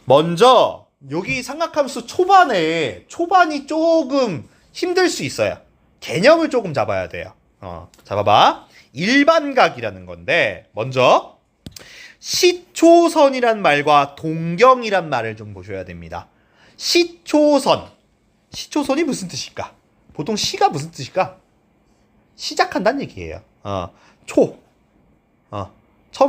먼저 여기 삼각함수 초반이 조금 힘들 수 있어요. 개념을 조금 잡아야 돼요. 자, 봐봐. 일반각이라는 건데 먼저 시초선이란 말과 동경이란 말을 좀 보셔야 됩니다. 시초선이 무슨 뜻일까? 보통 시가 무슨 뜻일까? 시작한다는 얘기예요. 처음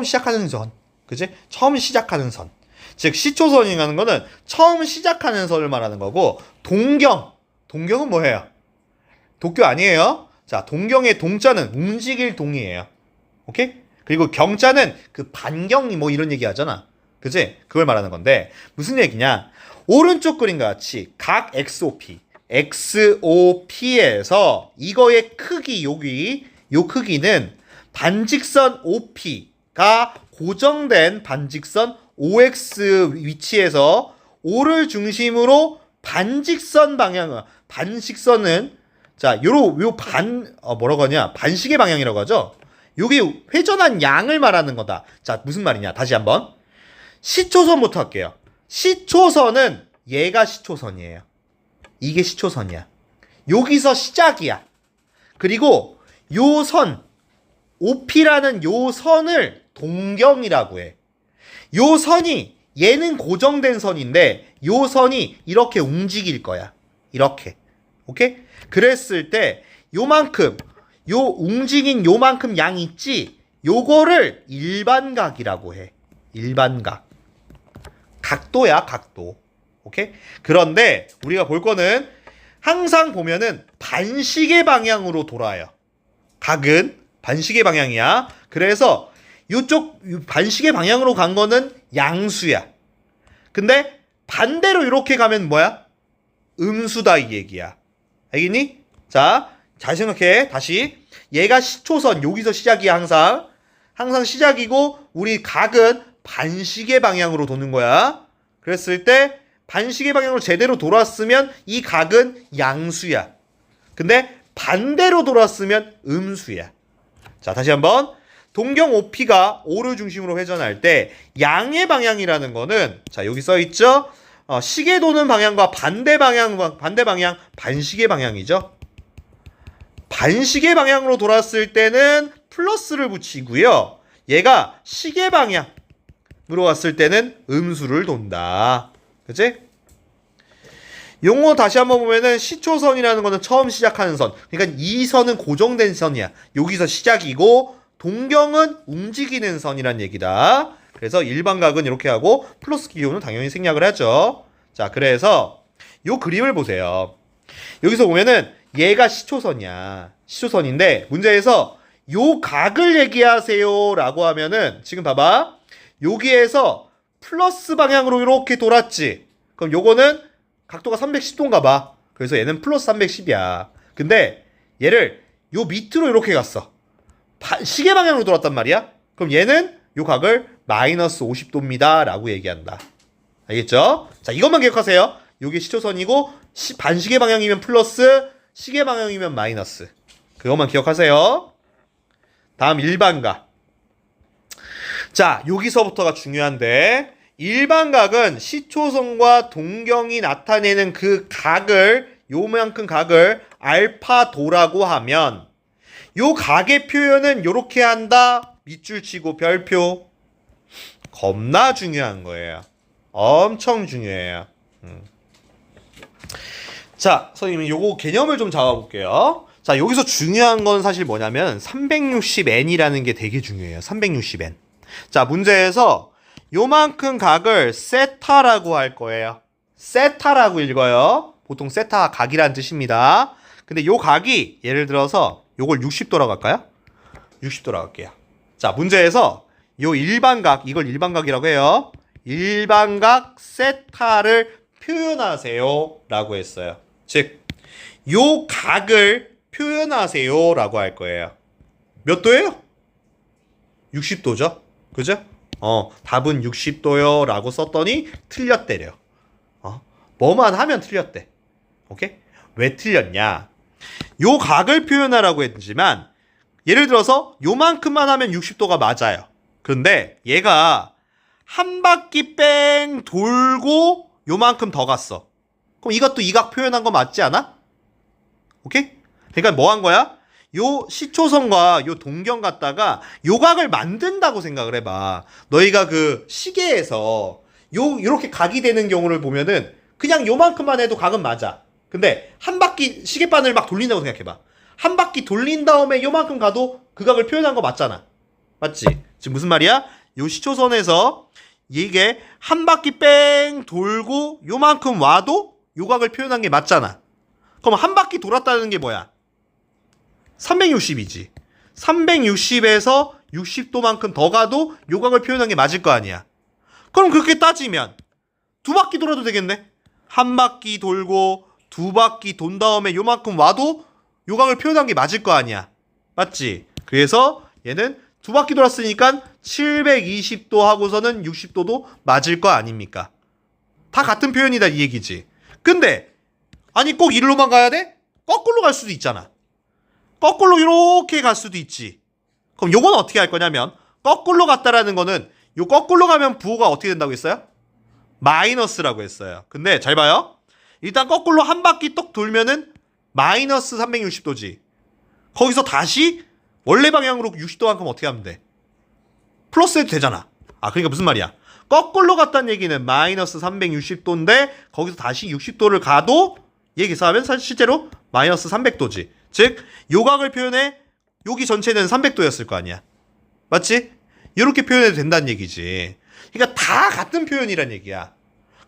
시작하는 선. 그치? 처음 시작하는 선. 즉 시초선이라는 거는 처음 시작하는 선을 말하는 거고, 동경은 뭐예요? 도쿄 아니에요? 자, 동경의 동자는 움직일 동이에요. 오케이? 그리고 경자는 그 반경 뭐 이런 얘기 하잖아. 그치? 그걸 말하는 건데 무슨 얘기냐? 오른쪽 그림과 같이 각 XOP에서 이거의 크기 요 크기는 반직선 OP가 고정된 반직선 OX 위치에서 O를 중심으로 반직선 방향, 반직선은 자, 뭐라고 하냐? 반시계 방향이라고 하죠? 요게 회전한 양을 말하는 거다. 자, 무슨 말이냐? 다시 한번. 시초선부터 할게요. 시초선은 얘가 시초선이에요. 이게 시초선이야. 여기서 시작이야. 그리고 요 선, OP라는 요 선을 동경이라고 해. 요 선이 얘는 고정된 선인데 요 선이 이렇게 움직일 거야. 이렇게. 오케이? 그랬을 때 요만큼 움직인 요만큼 양 있지? 요거를 일반각이라고 해. 일반각. 각도야, 각도. 오케이? 그런데 우리가 볼 거는 항상 보면은 반시계 방향으로 돌아요. 각은 반시계 방향이야. 그래서 요쪽 반시계 방향으로 간 거는 양수야. 근데 반대로 이렇게 가면 뭐야? 음수다 이 얘기야. 알겠니? 자, 잘 생각해. 다시. 얘가 시초선, 여기서 시작이야, 항상 시작이고, 우리 각은 반시계 방향으로 도는 거야. 그랬을 때, 반시계 방향으로 제대로 돌았으면 이 각은 양수야. 근데 반대로 돌았으면 음수야. 자, 다시 한번. 동경 OP가 O를 중심으로 회전할 때, 양의 방향이라는 거는, 자, 여기 써있죠? 시계 도는 방향과 반대 방향, 반시계 방향이죠. 반시계 방향으로 돌았을 때는 플러스를 붙이고요. 얘가 시계 방향으로 왔을 때는 음수를 돈다. 그치? 용어 다시 한번 보면은 시초선이라는 거는 처음 시작하는 선. 그러니까 이 선은 고정된 선이야. 여기서 시작이고 동경은 움직이는 선이란 얘기다. 그래서 일반각은 이렇게 하고 플러스 기호는 당연히 생략을 하죠. 자, 그래서 요 그림을 보세요. 여기서 보면은 얘가 시초선이야. 시초선인데 문제에서 요 각을 얘기하세요 라고 하면은 지금 봐봐. 여기에서 플러스 방향으로 이렇게 돌았지. 그럼 요거는 각도가 310도인가 봐. 그래서 얘는 플러스 310이야. 근데 얘를 요 밑으로 이렇게 갔어. 시계 방향으로 돌았단 말이야. 그럼 얘는 요 각을 마이너스 50도입니다 라고 얘기한다. 알겠죠? 자, 이것만 기억하세요. 요게 시초선이고 반시계 방향이면 플러스, 시계 방향이면 마이너스. 그것만 기억하세요. 다음 일반각. 자, 여기서부터가 중요한데 일반각은 시초선과 동경이 나타내는 그 각을, 요만큼 각을 알파도라고 하면 요 각의 표현은 요렇게 한다. 밑줄 치고 별표. 겁나 중요한 거예요. 엄청 중요해요. 자, 선생님 요거 개념을 좀 잡아볼게요. 자, 여기서 중요한 건 사실 뭐냐면 360n이라는 게 되게 중요해요. 360n. 자, 문제에서 요만큼 각을 세타라고 할 거예요. 세타라고 읽어요. 보통 세타 각이라는 뜻입니다. 근데 요 각이 예를 들어서 요걸 60도라고 할까요? 60도라고 할게요. 자, 문제에서 요 일반각, 이걸 일반각이라고 해요. 일반각 세타를 표현하세요 라고 했어요. 즉, 요 각을 표현하세요 라고 할 거예요. 몇 도예요? 60도죠? 그죠? 답은 60도요 라고 썼더니 틀렸대요. 뭐만 하면 틀렸대. 오케이? 왜 틀렸냐? 요 각을 표현하라고 했지만 예를 들어서 요만큼만 하면 60도가 맞아요. 그런데 얘가 한 바퀴 뺑 돌고 요만큼 더 갔어. 그럼 이것도 이 각 표현한 거 맞지 않아? 오케이? 그러니까 뭐 한 거야? 요 시초선과 요 동경 갖다가 요 각을 만든다고 생각을 해봐. 너희가 그 시계에서 요렇게 각이 되는 경우를 보면은 그냥 요만큼만 해도 각은 맞아. 근데 한 바퀴 시계바늘 막 돌린다고 생각해봐. 한 바퀴 돌린 다음에 요만큼 가도 그 각을 표현한 거 맞잖아. 맞지? 지금 무슨 말이야? 요 시초선에서 이게 한 바퀴 뺑 돌고 요만큼 와도 요 각을 표현한 게 맞잖아. 그럼 한 바퀴 돌았다는 게 뭐야? 360이지. 360에서 60도만큼 더 가도 요 각을 표현한 게 맞을 거 아니야. 그럼 그렇게 따지면 두 바퀴 돌아도 되겠네. 한 바퀴 돌고 두 바퀴 돈 다음에 요만큼 와도 요 각을 표현한 게 맞을 거 아니야. 맞지? 그래서 얘는 두 바퀴 돌았으니까 720도 하고서는 60도도 맞을 거 아닙니까? 다 같은 표현이다 이 얘기지. 근데 아니 꼭 이리로만 가야 돼? 거꾸로 갈 수도 있잖아. 거꾸로 이렇게 갈 수도 있지. 그럼 요건 어떻게 할 거냐면 거꾸로 갔다라는 거는 요 거꾸로 가면 부호가 어떻게 된다고 했어요? 마이너스라고 했어요. 근데 잘 봐요. 일단 거꾸로 한 바퀴 똑 돌면은 마이너스 360도지. 거기서 다시 원래 방향으로 60도만큼 어떻게 하면 돼? 플러스 해도 되잖아. 아 그러니까 무슨 말이야? 거꾸로 갔다는 얘기는 마이너스 360도인데 거기서 다시 60도를 가도 얘기해서 사실 실제로 마이너스 300도지. 즉 요각을 표현해 여기 전체는 300도였을 거 아니야. 맞지? 이렇게 표현해도 된다는 얘기지. 그러니까 다 같은 표현이란 얘기야.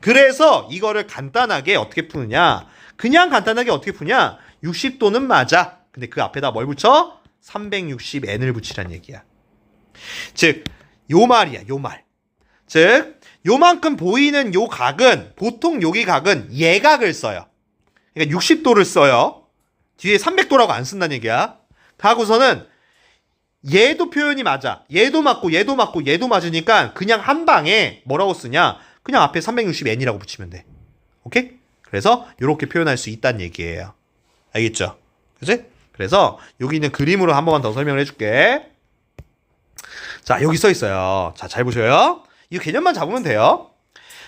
그래서 이거를 간단하게 어떻게 푸느냐? 그냥 간단하게 어떻게 푸냐? 60도는 맞아. 근데 그 앞에다 뭘 붙여? 360n을 붙이란 얘기야. 즉, 요 말이야, 요 말. 즉, 요만큼 보이는 요 각은, 보통 여기 각은 예각을 써요. 그러니까 60도를 써요. 뒤에 300도라고 안 쓴다는 얘기야. 하고서는 얘도 표현이 맞아. 얘도 맞고, 얘도 맞고, 얘도 맞으니까 그냥 한 방에 뭐라고 쓰냐? 그냥 앞에 360n이라고 붙이면 돼. 오케이? 그래서 이렇게 표현할 수 있다는 얘기예요. 알겠죠? 그치? 그래서 여기 있는 그림으로 한 번만 더 설명을 해줄게. 자, 여기 써 있어요. 자, 잘 보셔요. 이 개념만 잡으면 돼요.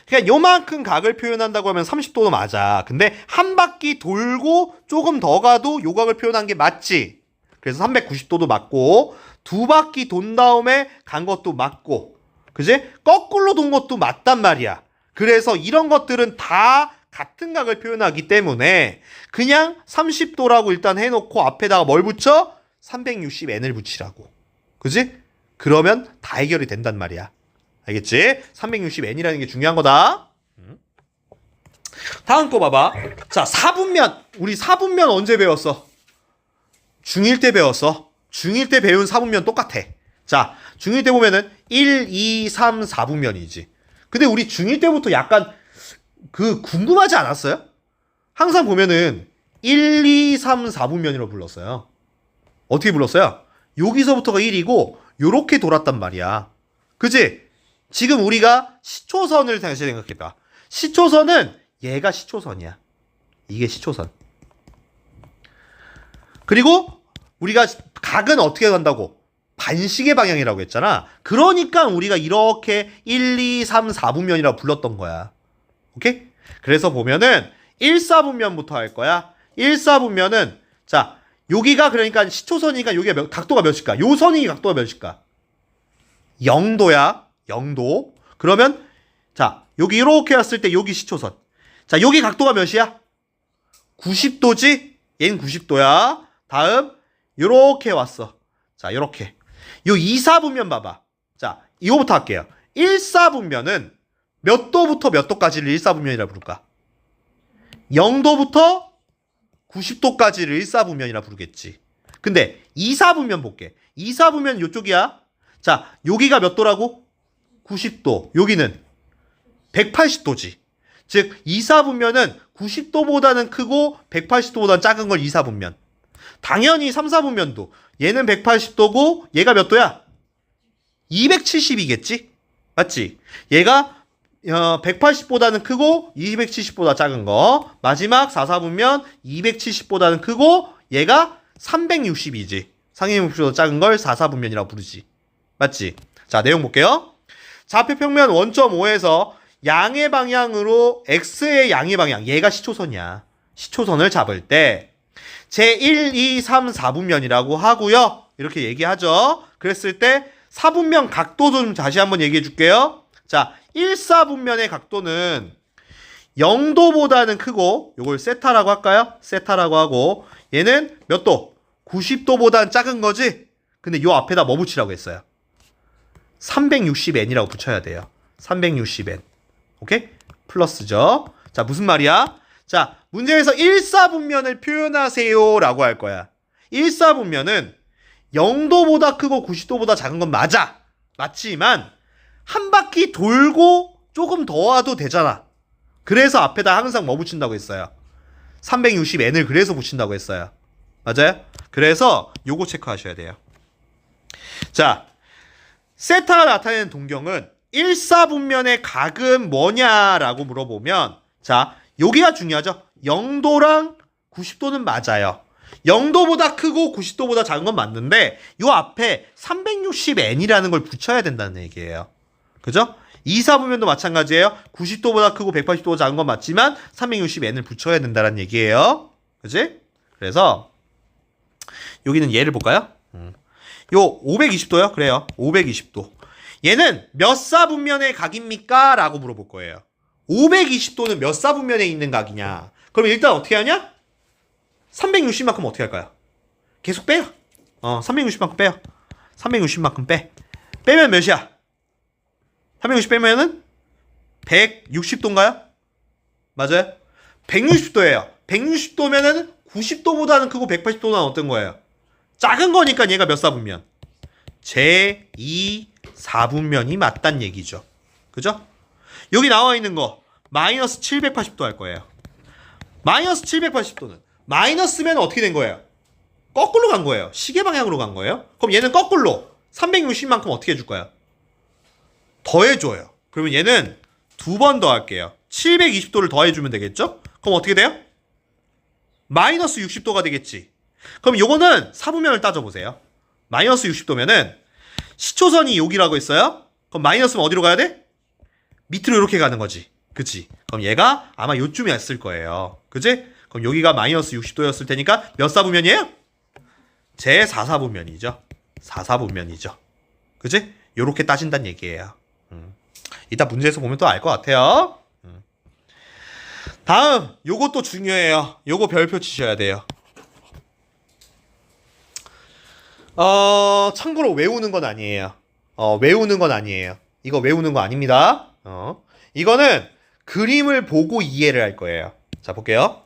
그러니까 요만큼 각을 표현한다고 하면 30도도 맞아. 근데 한 바퀴 돌고 조금 더 가도 요 각을 표현한 게 맞지. 그래서 390도도 맞고 두 바퀴 돈 다음에 간 것도 맞고 그지? 거꾸로 돈 것도 맞단 말이야. 그래서 이런 것들은 다 같은 각을 표현하기 때문에 그냥 30도라고 일단 해놓고 앞에다가 뭘 붙여? 360n을 붙이라고. 그지? 그러면 다 해결이 된단 말이야. 알겠지? 360n이라는 게 중요한 거다. 다음 거 봐봐. 자, 사분면. 우리 사분면 언제 배웠어? 중1 때 배웠어. 중1 때 배운 사분면 똑같아. 자, 중1 때 보면은 1, 2, 3, 4분면이지. 근데 우리 중1 때부터 약간 궁금하지 않았어요? 항상 보면은 1, 2, 3, 4분면이라고 불렀어요. 어떻게 불렀어요? 여기서부터가 1이고 요렇게 돌았단 말이야. 그지? 지금 우리가 시초선을 다시 생각해봐. 시초선은 얘가 시초선이야. 이게 시초선. 그리고 우리가 각은 어떻게 간다고? 반시계 방향이라고 했잖아. 그러니까 우리가 이렇게 1, 2, 3, 4분면이라고 불렀던 거야. 오케이? 그래서 보면은 1, 4분면부터 할 거야. 1, 4분면은 자, 여기가 그러니까 시초선이니까 여기가 각도가 몇일까? 요 선이 각도가 몇일까? 0도야. 0도. 그러면 자, 여기 이렇게 왔을 때 여기 시초선. 자, 여기 각도가 몇이야? 90도지? 얘는 90도야. 다음 요렇게 왔어. 자, 요렇게. 요 2, 4분면 봐봐. 자, 이거부터 할게요. 1, 4분면은 몇 도부터 몇 도까지를 1, 4분면이라 부를까? 0도부터 90도까지를 1, 4분면이라 부르겠지. 근데 2, 4분면 볼게. 2, 4분면 요쪽이야. 자, 여기가 몇 도라고? 90도. 여기는 180도지. 즉 2, 4분면은 90도보다는 크고 180도보다는 작은 걸 2, 4분면. 당연히 3, 4분면도 얘는 180도고 얘가 몇 도야? 270이겠지? 맞지? 얘가 180보다는 크고 270보다 작은 거. 마지막 4, 4분면 270보다는 크고 얘가 360이지. 상위 목표보다 작은 걸 4, 4분면이라고 부르지. 맞지? 자, 내용 볼게요. 좌표 평면 원점오에서 양의 방향으로 x의 양의 방향, 얘가 시초선이야. 시초선을 잡을 때 제1, 2, 3, 4분면이라고 하고요. 이렇게 얘기하죠. 그랬을 때 4분면 각도도 좀 다시 한번 얘기해 줄게요. 자, 1, 4분면의 각도는 0도보다는 크고, 요걸 세타라고 할까요? 세타라고 하고, 얘는 몇 도? 90도보다는 작은 거지? 근데 요 앞에다 뭐 붙이라고 했어요? 360n이라고 붙여야 돼요. 360n. 오케이? 플러스죠. 자, 무슨 말이야? 자, 문제에서 1사분면을 표현하세요 라고 할 거야. 1사분면은 0도보다 크고 90도보다 작은 건 맞아. 맞지만 한 바퀴 돌고 조금 더 와도 되잖아. 그래서 앞에다 항상 뭐 붙인다고 했어요? 360n을 그래서 붙인다고 했어요. 맞아요? 그래서 요거 체크하셔야 돼요. 자, 세타가 나타내는 동경은 1사분면의 각은 뭐냐라고 물어보면, 자, 여기가 중요하죠. 0도랑 90도는 맞아요. 0도보다 크고 90도보다 작은 건 맞는데 요 앞에 360n이라는 걸 붙여야 된다는 얘기예요. 그죠? 2사분면도 마찬가지예요. 90도보다 크고 180도보다 작은 건 맞지만 360n을 붙여야 된다는 얘기예요. 그지? 그래서 여기는 얘를 볼까요? 요 520도요? 그래요. 520도. 얘는 몇 사분면의 각입니까? 라고 물어볼 거예요. 520도는 몇 사분면에 있는 각이냐? 그럼 일단 어떻게 하냐? 360만큼 어떻게 할까요? 계속 빼요. 360만큼 빼요. 360만큼 빼. 빼면 몇이야? 360 빼면은 160도인가요? 맞아요? 160도예요. 160도면은 90도보다는 크고 180도는 어떤 거예요? 작은 거니까 얘가 몇 사분면? 제2 4분면이 맞단 얘기죠. 그죠? 여기 나와 있는 거 마이너스 780도 할 거예요. 마이너스 780도는 마이너스면 어떻게 된 거예요? 거꾸로 간 거예요. 시계 방향으로 간 거예요. 그럼 얘는 거꾸로 360만큼 어떻게 해줄까요? 더해줘요. 그러면 얘는 두 번 더 할게요. 720도를 더해주면 되겠죠? 그럼 어떻게 돼요? 마이너스 60도가 되겠지. 그럼 요거는 사분면을 따져보세요. 마이너스 60도면은 시초선이 여기라고 했어요? 그럼 마이너스면 어디로 가야 돼? 밑으로 이렇게 가는 거지. 그치? 그럼 얘가 아마 요쯤에 왔을 거예요. 그치? 그럼 여기가 마이너스 60도였을 테니까 몇 사분면이에요? 제 4사분면이죠. 4사분면이죠. 그치? 요렇게 따진다는 얘기예요. 이따 문제에서 보면 또 알 것 같아요. 다음, 요것도 중요해요. 요거 별표 치셔야 돼요. 참고로 외우는 건 아니에요. 외우는 건 아니에요. 이거 외우는 거 아닙니다. 이거는 그림을 보고 이해를 할 거예요. 자, 볼게요.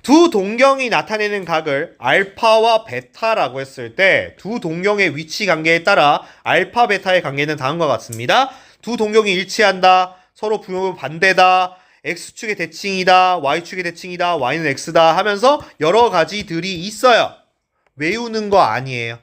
두 동경이 나타내는 각을 알파와 베타라고 했을 때 두 동경의 위치 관계에 따라 알파, 베타의 관계는 다음과 같습니다. 두 동경이 일치한다. 서로 반대다. X축의 대칭이다. Y축의 대칭이다. Y는 X다 하면서 여러 가지들이 있어요. 외우는 거 아니에요.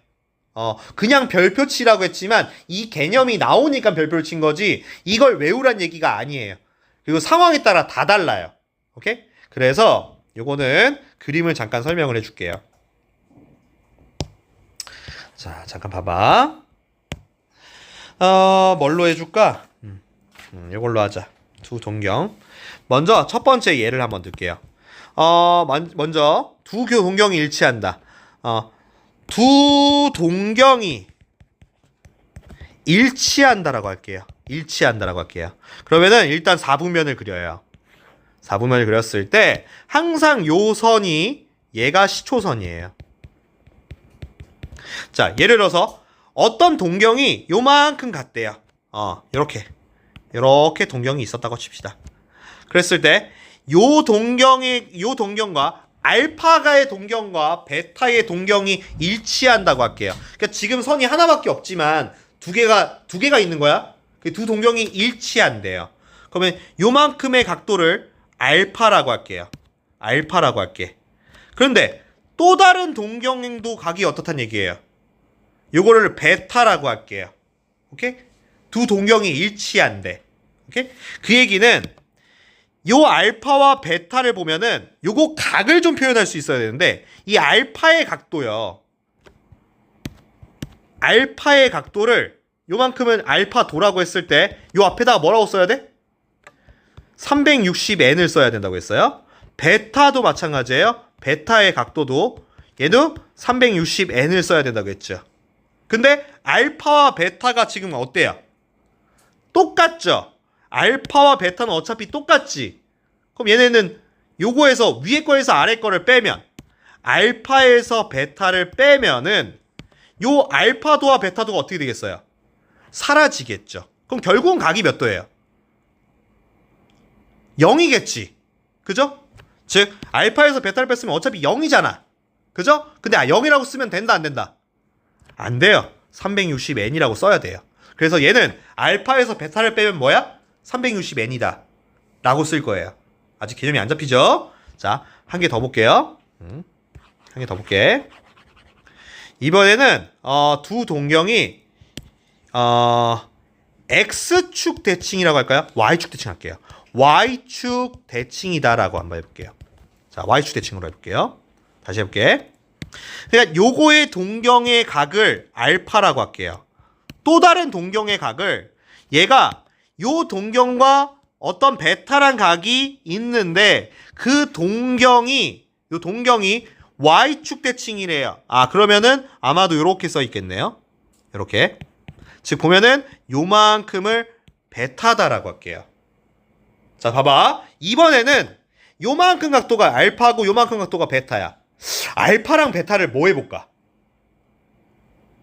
그냥 별표 치라고 했지만 이 개념이 나오니까 별표를 친 거지 이걸 외우란 얘기가 아니에요. 그리고 상황에 따라 다 달라요. 오케이? 그래서 요거는 그림을 잠깐 설명을 해줄게요. 자, 잠깐 봐봐. 뭘로 해줄까? 요걸로 하자. 두 동경. 먼저 첫 번째 예를 한번 들게요. 먼저 두 동경이 일치한다. 두 동경이 일치한다라고 할게요. 일치한다라고 할게요. 그러면은 일단 4분면을 그려요. 4분면을 그렸을 때 항상 요 선이 얘가 시초선이에요. 자, 예를 들어서 어떤 동경이 요만큼 같대요. 요렇게 동경이 있었다고 칩시다. 그랬을 때 요 동경과 알파가의 동경과 베타의 동경이 일치한다고 할게요. 그러니까 지금 선이 하나밖에 없지만 두 개가 있는 거야. 그 두 동경이 일치한대요. 그러면 요만큼의 각도를 알파라고 할게요. 알파라고 할게. 그런데 또 다른 동경도 각이 어떻단 얘기예요? 요거를 베타라고 할게요. 오케이? 두 동경이 일치한대. 오케이? 그 얘기는 요 알파와 베타를 보면은 요거 각을 좀 표현할 수 있어야 되는데 이 알파의 각도요. 알파의 각도를 요만큼은 알파 도라고 했을 때 요 앞에다가 뭐라고 써야 돼? 360n을 써야 된다고 했어요. 베타도 마찬가지예요. 베타의 각도도 얘도 360n을 써야 된다고 했죠. 근데 알파와 베타가 지금 어때요? 똑같죠? 알파와 베타는 어차피 똑같지. 그럼 얘네는 요거에서 위에 거에서 아래 거를 빼면 알파에서 베타를 빼면은 요 알파도와 베타도가 어떻게 되겠어요? 사라지겠죠. 그럼 결국은 각이 몇 도예요? 0이겠지. 그죠? 즉 알파에서 베타를 뺐으면 어차피 0이잖아. 그죠? 근데 0이라고 쓰면 된다 안 된다? 안 돼요. 360n이라고 써야 돼요. 그래서 얘는 알파에서 베타를 빼면 뭐야? 360n이다 라고 쓸 거예요. 아직 개념이 안 잡히죠? 자, 한 개 더 볼게요. 한 개 더 볼게. 이번에는 두 동경이 X축 대칭이라고 할까요? Y축 대칭 할게요. Y축 대칭이다라고 한번 해볼게요. 자, Y축 대칭으로 해볼게요. 다시 해볼게. 그러니까 요거의 동경의 각을 알파라고 할게요. 또 다른 동경의 각을 얘가 요 동경과 어떤 베타란 각이 있는데 그 동경이 요 동경이 Y축 대칭이래요. 아, 그러면은 아마도 요렇게 써 있겠네요. 요렇게. 즉 보면은 요만큼을 베타다라고 할게요. 자, 봐봐. 이번에는 요만큼 각도가 알파고 요만큼 각도가 베타야. 알파랑 베타를 뭐 해볼까?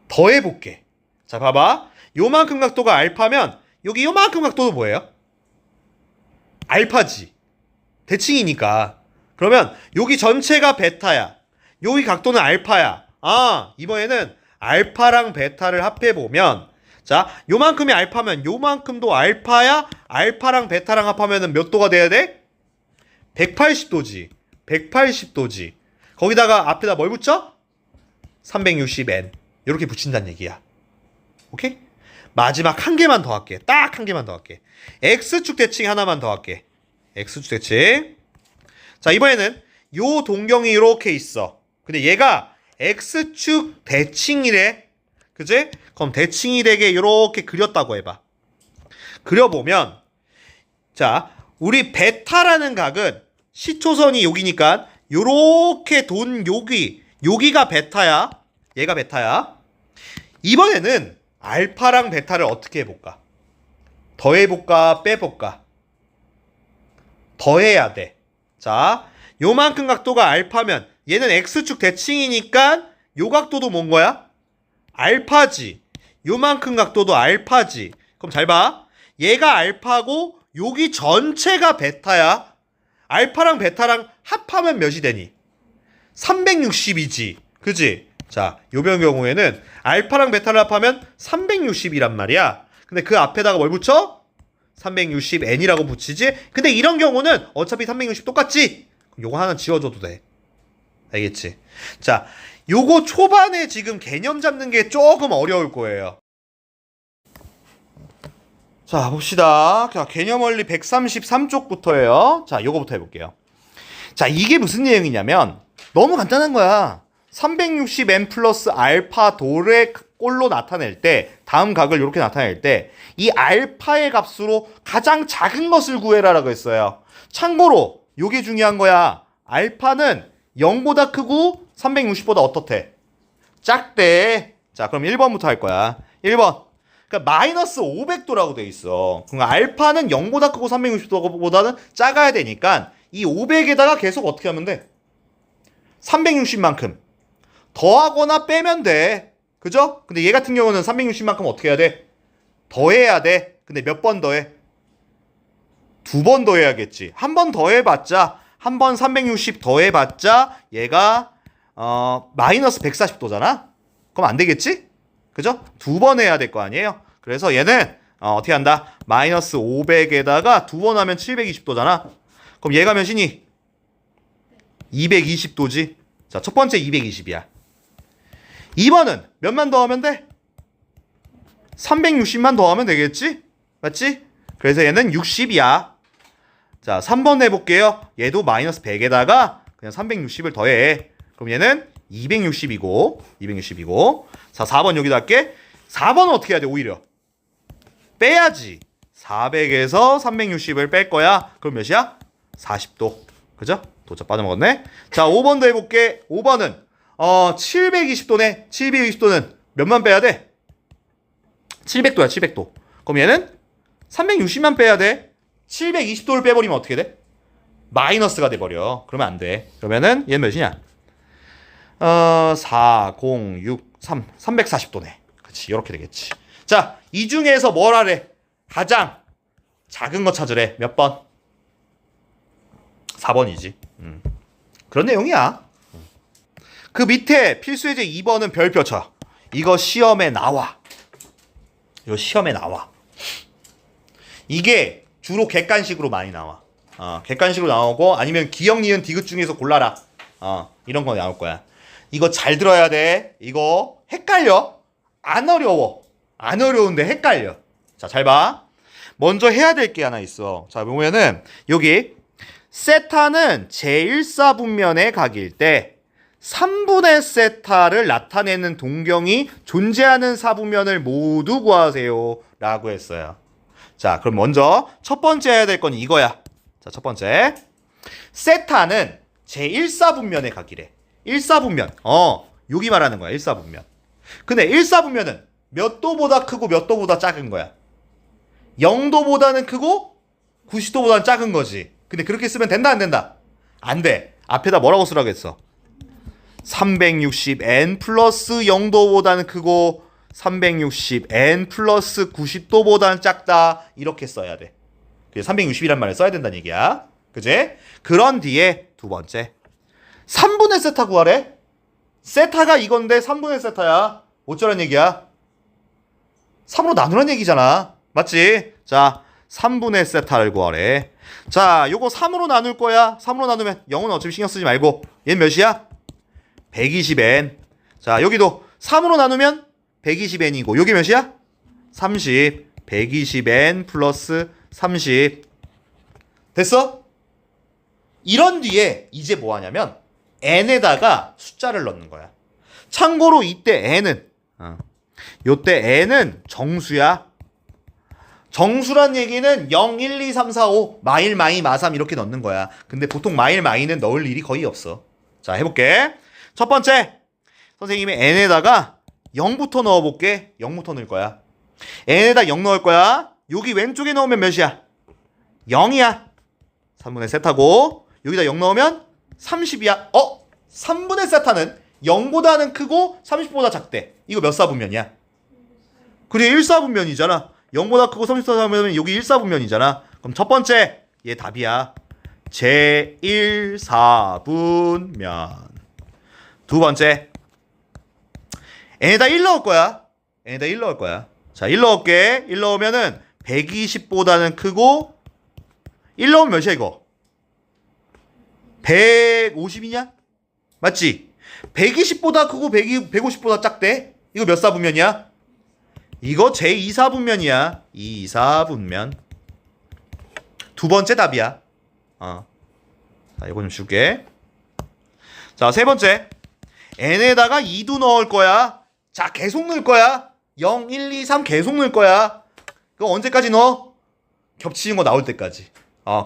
더 해볼게. 자, 봐봐. 요만큼 각도가 알파면 여기 요만큼 각도도 뭐예요? 알파지. 대칭이니까. 그러면 여기 전체가 베타야. 여기 각도는 알파야. 아, 이번에는 알파랑 베타를 합해보면 자, 요만큼이 알파면 요만큼도 알파야. 알파랑 베타랑 합하면 몇 도가 돼야 돼? 180도지. 180도지. 거기다가 앞에다 뭘 붙여? 360n. 이렇게 붙인다는 얘기야. 오케이? 마지막 한 개만 더 할게. 딱 한 개만 더 할게. X축 대칭 하나만 더 할게. X축 대칭. 자, 이번에는 요 동경이 이렇게 있어. 근데 얘가 X축 대칭이래. 그지? 그럼 대칭이 되게 이렇게 그렸다고 해봐. 그려보면 자, 우리 베타라는 각은 시초선이 여기니까 요렇게 돈 여기가 베타야. 얘가 베타야. 이번에는 알파랑 베타를 어떻게 해볼까? 더해볼까? 빼볼까? 더해야 돼. 자, 요만큼 각도가 알파면 얘는 X축 대칭이니까 요 각도도 뭔 거야? 알파지. 요만큼 각도도 알파지. 그럼 잘 봐. 얘가 알파고 여기 전체가 베타야. 알파랑 베타랑 합하면 몇이 되니? 360이지. 그지? 자, 요번 경우에는 알파랑 베타를 합하면 360이란 말이야. 근데 그 앞에다가 뭘 붙여? 360n이라고 붙이지? 근데 이런 경우는 어차피 360 똑같지? 요거 하나 지워줘도 돼. 알겠지? 자, 요거 초반에 지금 개념 잡는 게 조금 어려울 거예요. 자, 봅시다. 개념 원리 133쪽부터예요. 자, 요거부터 해볼게요. 자, 이게 무슨 내용이냐면 너무 간단한 거야. 360n 플러스 알파 도를 꼴로 나타낼 때 다음 각을 이렇게 나타낼 때 이 알파의 값으로 가장 작은 것을 구해라라고 했어요. 참고로 요게 중요한 거야. 알파는 0보다 크고 360보다 어떻대? 작대. 자, 그럼 1번부터 할 거야. 1번. 그러니까 마이너스 500도라고 돼 있어. 그러니까 알파는 0보다 크고 360도보다는 작아야 되니까 이 500에다가 계속 어떻게 하면 돼? 360만큼 더하거나 빼면 돼. 그죠? 근데 얘 같은 경우는 360만큼 어떻게 해야 돼? 더해야 돼. 근데 몇 번 더해? 2번 더해야겠지. 한 번 더해봤자 한 번 360 더해봤자 얘가 마이너스 140도잖아? 그럼 안 되겠지? 그죠? 2번 해야 될 거 아니에요? 그래서 얘는 어떻게 한다? 마이너스 500에다가 2번 하면 720도잖아? 그럼 얘가 몇이니? 220도지? 자, 첫 번째 220이야. 2번은 몇만 더하면 돼? 360만 더하면 되겠지? 맞지? 그래서 얘는 60이야. 자, 3번 해볼게요. 얘도 마이너스 100에다가 그냥 360을 더해. 그럼 얘는 260이고. 자, 4번 여기다 할게. 4번은 어떻게 해야 돼, 오히려? 빼야지. 400에서 360을 뺄 거야. 그럼 몇이야? 40도. 그죠? 도자 빠져먹었네. 자, 5번도 해볼게. 5번은 720도네. 720도는 몇만 빼야 돼? 700도야, 700도. 그럼 얘는 360만 빼야 돼. 720도를 빼버리면 어떻게 돼? 마이너스가 돼버려. 그러면 안 돼. 그러면은 얘는 몇이냐? 4, 0, 6, 3, 340도네. 그렇지, 이렇게 되겠지. 자, 이 중에서 뭘 하래? 가장 작은 거 찾으래. 몇 번? 4번이지. 그런 내용이야. 그 밑에 필수 예제 2번은 별표 쳐. 이거 시험에 나와. 이거 시험에 나와. 이게 주로 객관식으로 많이 나와. 객관식으로 나오고 아니면 기역, 니은, 디귿 중에서 골라라. 이런 거 나올 거야. 이거 잘 들어야 돼. 이거 헷갈려. 안 어려워. 안 어려운데 헷갈려. 자, 잘 봐. 먼저 해야 될 게 하나 있어. 자, 보면은 여기 세타는 제1사분면의 각일 때 3분의 세타를 나타내는 동경이 존재하는 사분면을 모두 구하세요. 라고 했어요. 자, 그럼 먼저 첫 번째 해야 될 건 이거야. 자, 첫 번째. 세타는 제1사분면의 각이래. 1사분면. 여기 말하는 거야. 1사분면. 근데 1사분면은 몇 도보다 크고 몇 도보다 작은 거야? 0도보다는 크고 90도보다는 작은 거지. 근데 그렇게 쓰면 된다, 안 된다? 안 돼. 앞에다 뭐라고 쓰라고 했어? 360n 플러스 0도보다는 크고 360n 플러스 90도보다는 작다. 이렇게 써야 돼. 그래서 360이란 말을 써야 된다는 얘기야. 그지? 그런 뒤에 두 번째. 3분의 세타 구하래? 세타가 이건데 3분의 세타야. 어쩌란 얘기야? 3으로 나누란 얘기잖아. 맞지? 자, 3분의 세타를 구하래. 자, 요거 3으로 나눌 거야. 3으로 나누면 0은 어차피 신경 쓰지 말고. 얘는 몇이야? 120n. 자, 여기도 3으로 나누면 120n이고 여기 몇이야? 30. 120n 플러스 30. 됐어? 이런 뒤에 이제 뭐 하냐면 n에다가 숫자를 넣는 거야. 참고로 이때 n은 요때 n은 정수야. 정수란 얘기는 0, 1, 2, 3, 4, 5 마일, 마이, 마삼 이렇게 넣는 거야. 근데 보통 마일, 마이는 넣을 일이 거의 없어. 자, 해볼게. 첫 번째, 선생님이 n에다가 0부터 넣어볼게. 0부터 넣을 거야. n에다 0 넣을 거야. 여기 왼쪽에 넣으면 몇이야? 0이야. 3분의 세타고 여기다 0 넣으면 30이야. 3분의 세타는 0보다는 크고 30보다 작대. 이거 몇 사분면이야? 그래, 1사분면이잖아. 0보다 크고 30사분면이면 여기 1사분면이잖아. 그럼 첫 번째, 얘 답이야. 제1사분면. 두 번째, n에다 1 넣을 거야. n에다 1 넣을 거야. 자, 1 넣을게. 1 넣으면은 120보다는 크고 1 넣으면 몇이야 이거? 150이냐? 맞지? 120보다 크고 150보다 작대? 이거 몇 사분면이야? 이거 제2사분면이야. 2사분면. 두 번째 답이야. 자, 이거 좀 줄게. 자, 세 번째. n에다가 2도 넣을 거야. 자, 계속 넣을 거야. 0, 1, 2, 3 계속 넣을 거야. 그거 언제까지 넣어? 겹치는 거 나올 때까지.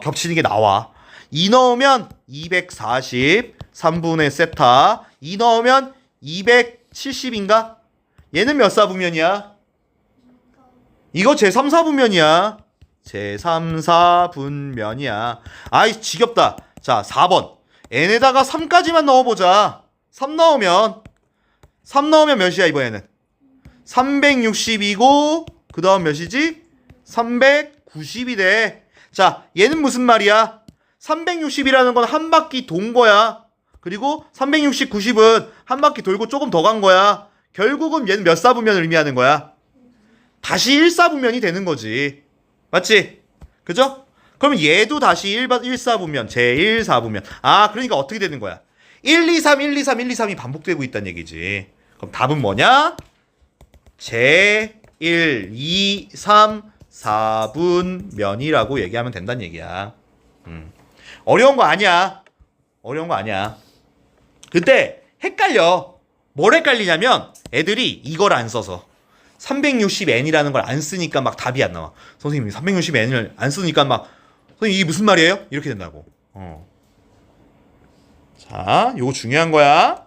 겹치는 게 나와. 2 넣으면 240, 3분의 세타. 2 넣으면 270인가? 얘는 몇 사분면이야? 이거 제3, 4분면이야. 제3, 4분면이야. 아이, 지겹다. 자, 4번. n에다가 3까지만 넣어보자. 3 넣으면 몇이야, 이번에는? 360이고, 그 다음 몇이지? 390이 돼. 자, 얘는 무슨 말이야? 360이라는 건 한 바퀴 돈 거야. 그리고 360, 90은 한 바퀴 돌고 조금 더 간 거야. 결국은 얘는 몇 사분면을 의미하는 거야? 다시 1사분면이 되는 거지. 맞지? 그죠? 그러면 얘도 다시 1사분면, 제1사분면. 그러니까 어떻게 되는 거야? 1, 2, 3, 1, 2, 3, 1, 2, 3이 반복되고 있다는 얘기지. 그럼 답은 뭐냐? 제1, 2, 3, 4분면이라고 얘기하면 된다는 얘기야. 어려운 거 아니야. 어려운 거 아니야. 근데 헷갈려. 뭘 헷갈리냐면 애들이 이걸 안 써서 360n이라는 걸 안 쓰니까 막 답이 안 나와. 선생님 360n을 안 쓰니까 막 선생님 이게 무슨 말이에요? 이렇게 된다고. 자, 요거 중요한 거야.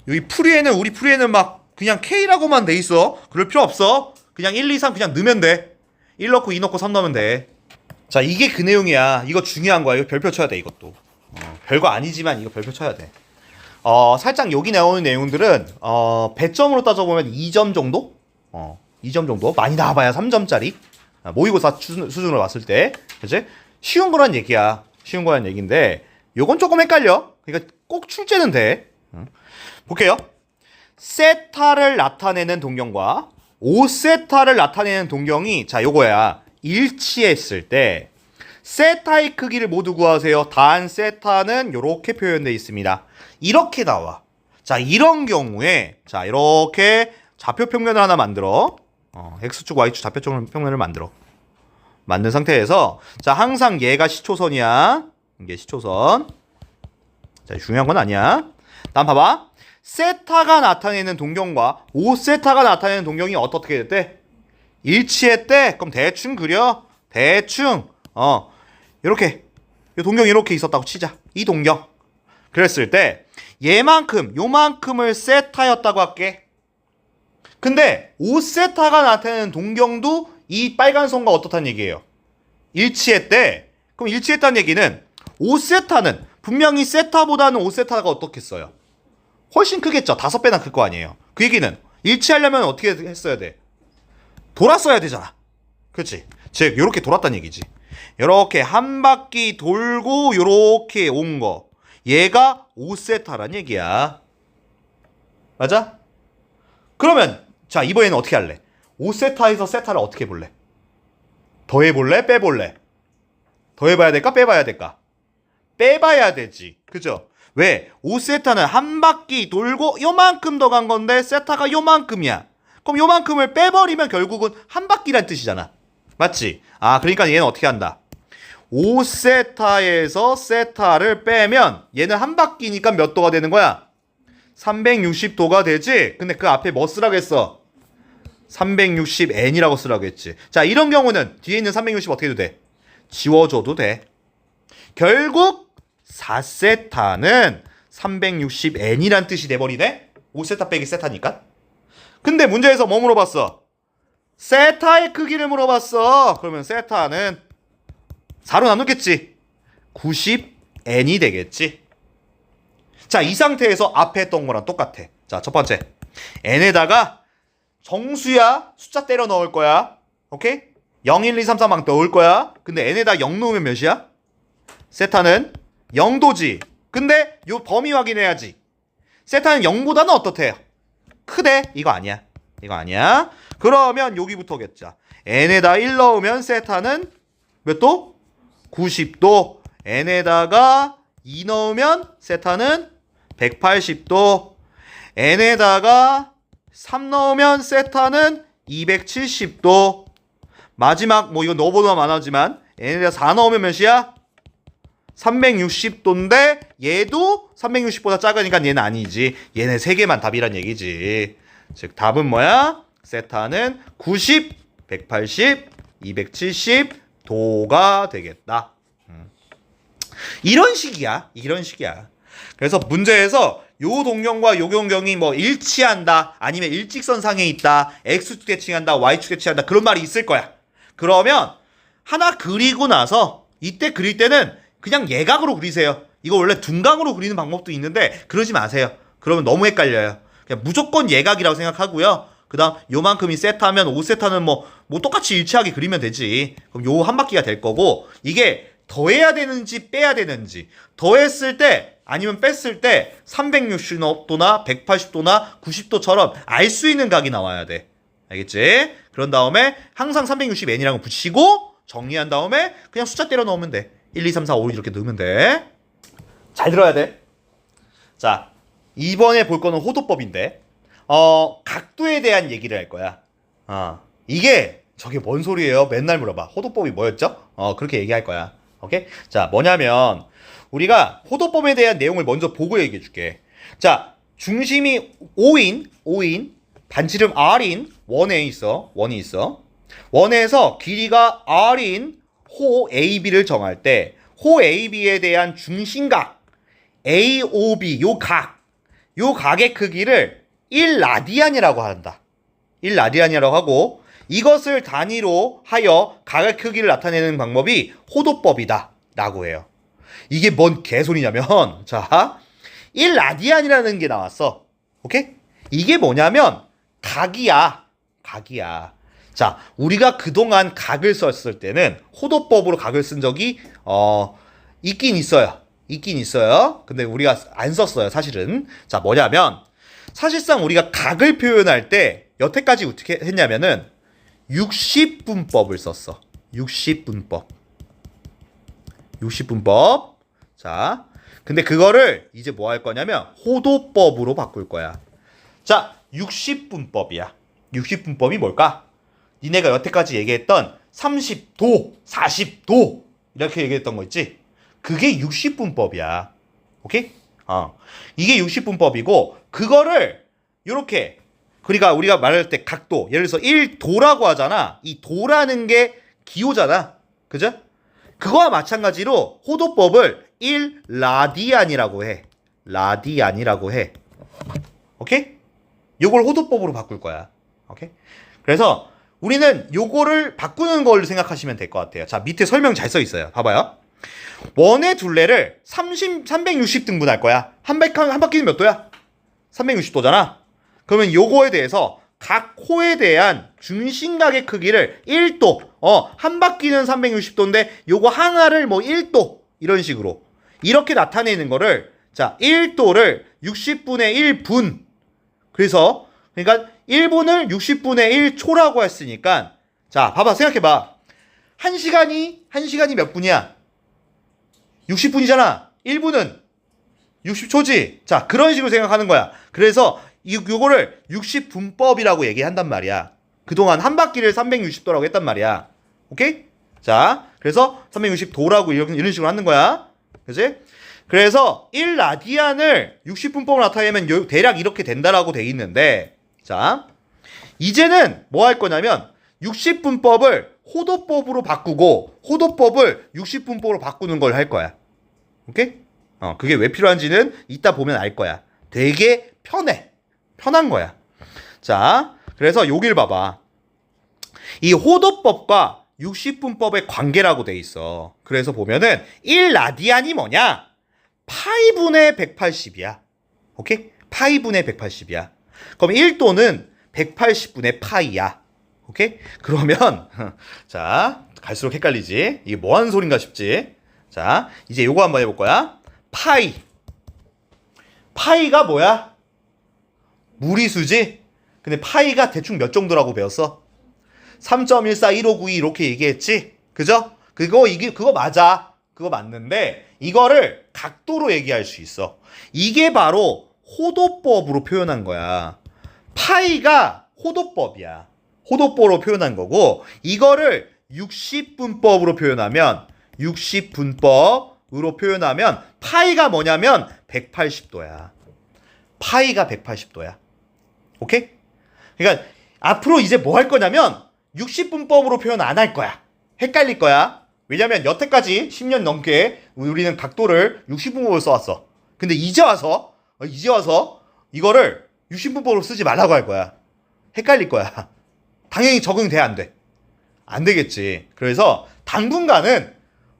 여기 풀이에는 우리 풀이에는 막 그냥 K라고만 돼 있어. 그럴 필요 없어. 그냥 1, 2, 3 그냥 넣으면 돼. 1 넣고 2 넣고 3 넣으면 돼. 자, 이게 그 내용이야. 이거 중요한 거야. 이거 별표 쳐야 돼, 이것도. 별거 아니지만 이거 별표 쳐야 돼. 살짝 여기 나오는 내용들은 배점으로 따져보면 2점 정도? 2점 정도? 많이 나와봐야 3점짜리. 모의고사 수준으로 봤을 때. 그치? 쉬운 거란 얘기야. 쉬운 거란 얘기인데 요건 조금 헷갈려. 그러니까 꼭 출제는 돼. 볼게요. 세타를 나타내는 동경과 5세타를 나타내는 동경이 자 요거야. 일치했을 때 세타의 크기를 모두 구하세요. 단 세타는 이렇게 표현되어 있습니다. 이렇게 나와. 자, 이런 경우에 자 이렇게 좌표 평면을 하나 만들어. x축, y축 좌표 평면을 만들어. 만든 상태에서 자 항상 얘가 시초선이야. 이게 시초선. 자, 중요한 건 아니야. 다음 봐봐. 세타가 나타내는 동경과 5세타가 나타내는 동경이 어떻게 됐대? 일치했대. 그럼 대충 그려. 대충. 이렇게. 이 동경이 이렇게 있었다고 치자. 이 동경. 그랬을 때 얘만큼 요만큼을 세타였다고 할게. 근데 5세타가 나타내는 동경도 이 빨간 선과 어떻다는 얘기예요? 일치했대. 그럼 일치했다는 얘기는 5세타는 분명히 세타보다는 5세타가 어떻겠어요? 훨씬 크겠죠. 5배나 클 거 아니에요. 그 얘기는 일치하려면 어떻게 했어야 돼? 돌았어야 되잖아. 그렇지? 즉 요렇게 돌았다는 얘기지. 요렇게 한 바퀴 돌고 요렇게 온 거. 얘가 5세타란 얘기야. 맞아? 그러면 자 이번에는 어떻게 할래? 5세타에서 세타를 어떻게 볼래? 더해볼래? 빼볼래? 더해봐야 될까? 빼봐야 될까? 빼봐야 되지. 그죠? 왜? 5세타는 한 바퀴 돌고 요만큼 더 간 건데 세타가 요만큼이야. 그럼 요만큼을 빼버리면 결국은 한 바퀴란 뜻이잖아. 맞지? 그러니까 얘는 어떻게 한다? 5세타에서 세타를 빼면 얘는 한 바퀴니까 몇 도가 되는 거야? 360도가 되지? 근데 그 앞에 뭐 쓰라고 했어? 360n이라고 쓰라고 했지. 자, 이런 경우는 뒤에 있는 360 어떻게 해도 돼? 지워줘도 돼. 결국 4세타는 360n이란 뜻이 돼버리네? 5세타 빼기 세타니까. 근데 문제에서 뭐 물어봤어? 세타의 크기를 물어봤어. 그러면 세타는 4로 나누겠지. 90n이 되겠지. 자, 이 상태에서 앞에 했던 거랑 똑같아. 자, 첫 번째 n에다가 정수야. 숫자 때려 넣을 거야. 오케이? 0, 1, 2, 3, 4 막 넣을 거야. 근데 n에다 0 넣으면 몇이야? 세타는 0도지. 근데 요 범위 확인해야지. 세타는 0보다는 어떻대요? 크대? 이거 아니야. 이거 아니야. 그러면 여기부터겠죠. n에다 1 넣으면 세타는 몇 도? 90도. n에다가 2 넣으면 세타는 180도. n에다가 3 넣으면 세타는 270도. 마지막 뭐 이거 넣어보면 많아지만 n에다 4 넣으면 몇이야? 360도인데 얘도 360보다 작으니까 얘는 아니지. 얘네 3개만 답이란 얘기지. 즉 답은 뭐야? 세타는 90, 180, 270도가 되겠다. 이런 식이야. 이런 식이야. 그래서 문제에서 요 동경과 요 동경이 뭐 일치한다, 아니면 일직선상에 있다, x축 대칭한다, y축 대칭한다, 그런 말이 있을 거야. 그러면 하나 그리고 나서 이때 그릴 때는 그냥 예각으로 그리세요. 이거 원래 둔각으로 그리는 방법도 있는데 그러지 마세요. 그러면 너무 헷갈려요. 그냥 무조건 예각이라고 생각하고요. 그 다음 요만큼이 세타면 5세타는 뭐 똑같이 일치하게 그리면 되지. 그럼 요 한 바퀴가 될 거고, 이게 더해야 되는지 빼야 되는지, 더했을 때 아니면 뺐을 때 360도나 180도나 90도처럼 알 수 있는 각이 나와야 돼. 알겠지? 그런 다음에 항상 360n이라고 붙이고 정리한 다음에 그냥 숫자 때려 넣으면 돼. 1, 2, 3, 4, 5 이렇게 넣으면 돼. 잘 들어야 돼. 자, 이번에 볼 거는 호도법인데 각도에 대한 얘기를 할 거야. 이게 저게 뭔 소리예요? 맨날 물어봐. 호도법이 뭐였죠? 그렇게 얘기할 거야. 오케이? 자, 뭐냐면 우리가 호도법에 대한 내용을 먼저 보고 얘기해 줄게. 자, 중심이 5인 반지름 r인 원에 있어. 원이 있어. 원에서 길이가 r인 호 AB를 정할 때 호 AB에 대한 중심각 AOB 요 각의 크기를 1라디안이라고 한다. 1라디안이라고 하고 이것을 단위로 하여 각의 크기를 나타내는 방법이 호도법이다 라고 해요. 이게 뭔 개소리냐면 자 1라디안이라는 게 나왔어. 오케이? 이게 뭐냐면 각이야. 자, 우리가 그동안 각을 썼을 때는 호도법으로 각을 쓴 적이 있긴 있어요. 근데 우리가 안 썼어요, 사실은. 자, 뭐냐면 사실상 우리가 각을 표현할 때 여태까지 어떻게 했냐면은 60분법을 썼어. 60분법. 자, 근데 그거를 이제 뭐 할 거냐면 호도법으로 바꿀 거야. 자, 60분법이야. 60분법이 뭘까? 니네가 여태까지 얘기했던 30도, 40도 이렇게 얘기했던 거 있지? 그게 60분법이야. 오케이? 이게 60분법이고 그거를 요렇게 그러니까 우리가 말할 때 각도 예를 들어서 1도라고 하잖아. 이 도라는 게 기호잖아. 그죠? 그거와 마찬가지로 호도법을 1라디안이라고 해. 오케이? 요걸 호도법으로 바꿀 거야. 오케이? 그래서 우리는 요거를 바꾸는 걸로 생각하시면 될 것 같아요. 자, 밑에 설명 잘 써 있어요. 봐봐요. 원의 둘레를 360등분 할 거야. 한 바퀴는 몇 도야? 360도잖아. 그러면 요거에 대해서 각 호에 대한 중심각의 크기를 1도. 한 바퀴는 360도인데 요거 하나를 뭐 1도. 이런 식으로. 이렇게 나타내는 거를 자, 1도를 60분의 1분. 그래서 그러니까 1분을 60분의 1초라고 했으니까 자, 봐봐. 생각해봐. 1시간이 몇 분이야? 60분이잖아. 1분은 60초지. 자, 그런 식으로 생각하는 거야. 그래서 요거를 60분법이라고 얘기한단 말이야. 그동안 한 바퀴를 360도라고 했단 말이야. 오케이? 자, 그래서 360도라고 이런 식으로 하는 거야. 그치? 그래서 1라디안을 60분법으로 나타내면 대략 이렇게 된다라고 돼 있는데 자, 이제는 뭐 할 거냐면 60분법을 호도법으로 바꾸고 호도법을 60분법으로 바꾸는 걸 할 거야. 오케이? 그게 왜 필요한지는 이따 보면 알 거야. 되게 편한 거야. 자, 그래서 여길 봐봐. 이 호도법과 60분법의 관계라고 돼 있어. 그래서 보면은 1라디안이 뭐냐? 파이분의 180이야. 오케이? 파이분의 180이야. 그럼 1도는 180분의 파이야. 오케이? 그러면 자, 갈수록 헷갈리지? 이게 뭐 하는 소린가 싶지? 자, 이제 요거 한번 해볼 거야. 파이가 뭐야? 무리수지? 근데 파이가 대충 몇 정도라고 배웠어? 3.14159 이렇게 얘기했지? 그죠? 그거 맞아. 그거 맞는데 이거를 각도로 얘기할 수 있어. 이게 바로 호도법으로 표현한 거야. 파이가 호도법이야. 호도법으로 표현한 거고 이거를 60분법으로 표현하면 파이가 뭐냐면 180도야. 파이가 180도야. 오케이? 그러니까 앞으로 이제 뭐 할 거냐면 60분법으로 표현 안 할 거야. 헷갈릴 거야. 왜냐면 여태까지 10년 넘게 우리는 각도를 60분법으로 써왔어. 근데 이제 와서 이거를 60분법으로 쓰지 말라고 할 거야. 헷갈릴 거야. 당연히 적응돼 안 돼. 안 되겠지. 그래서 당분간은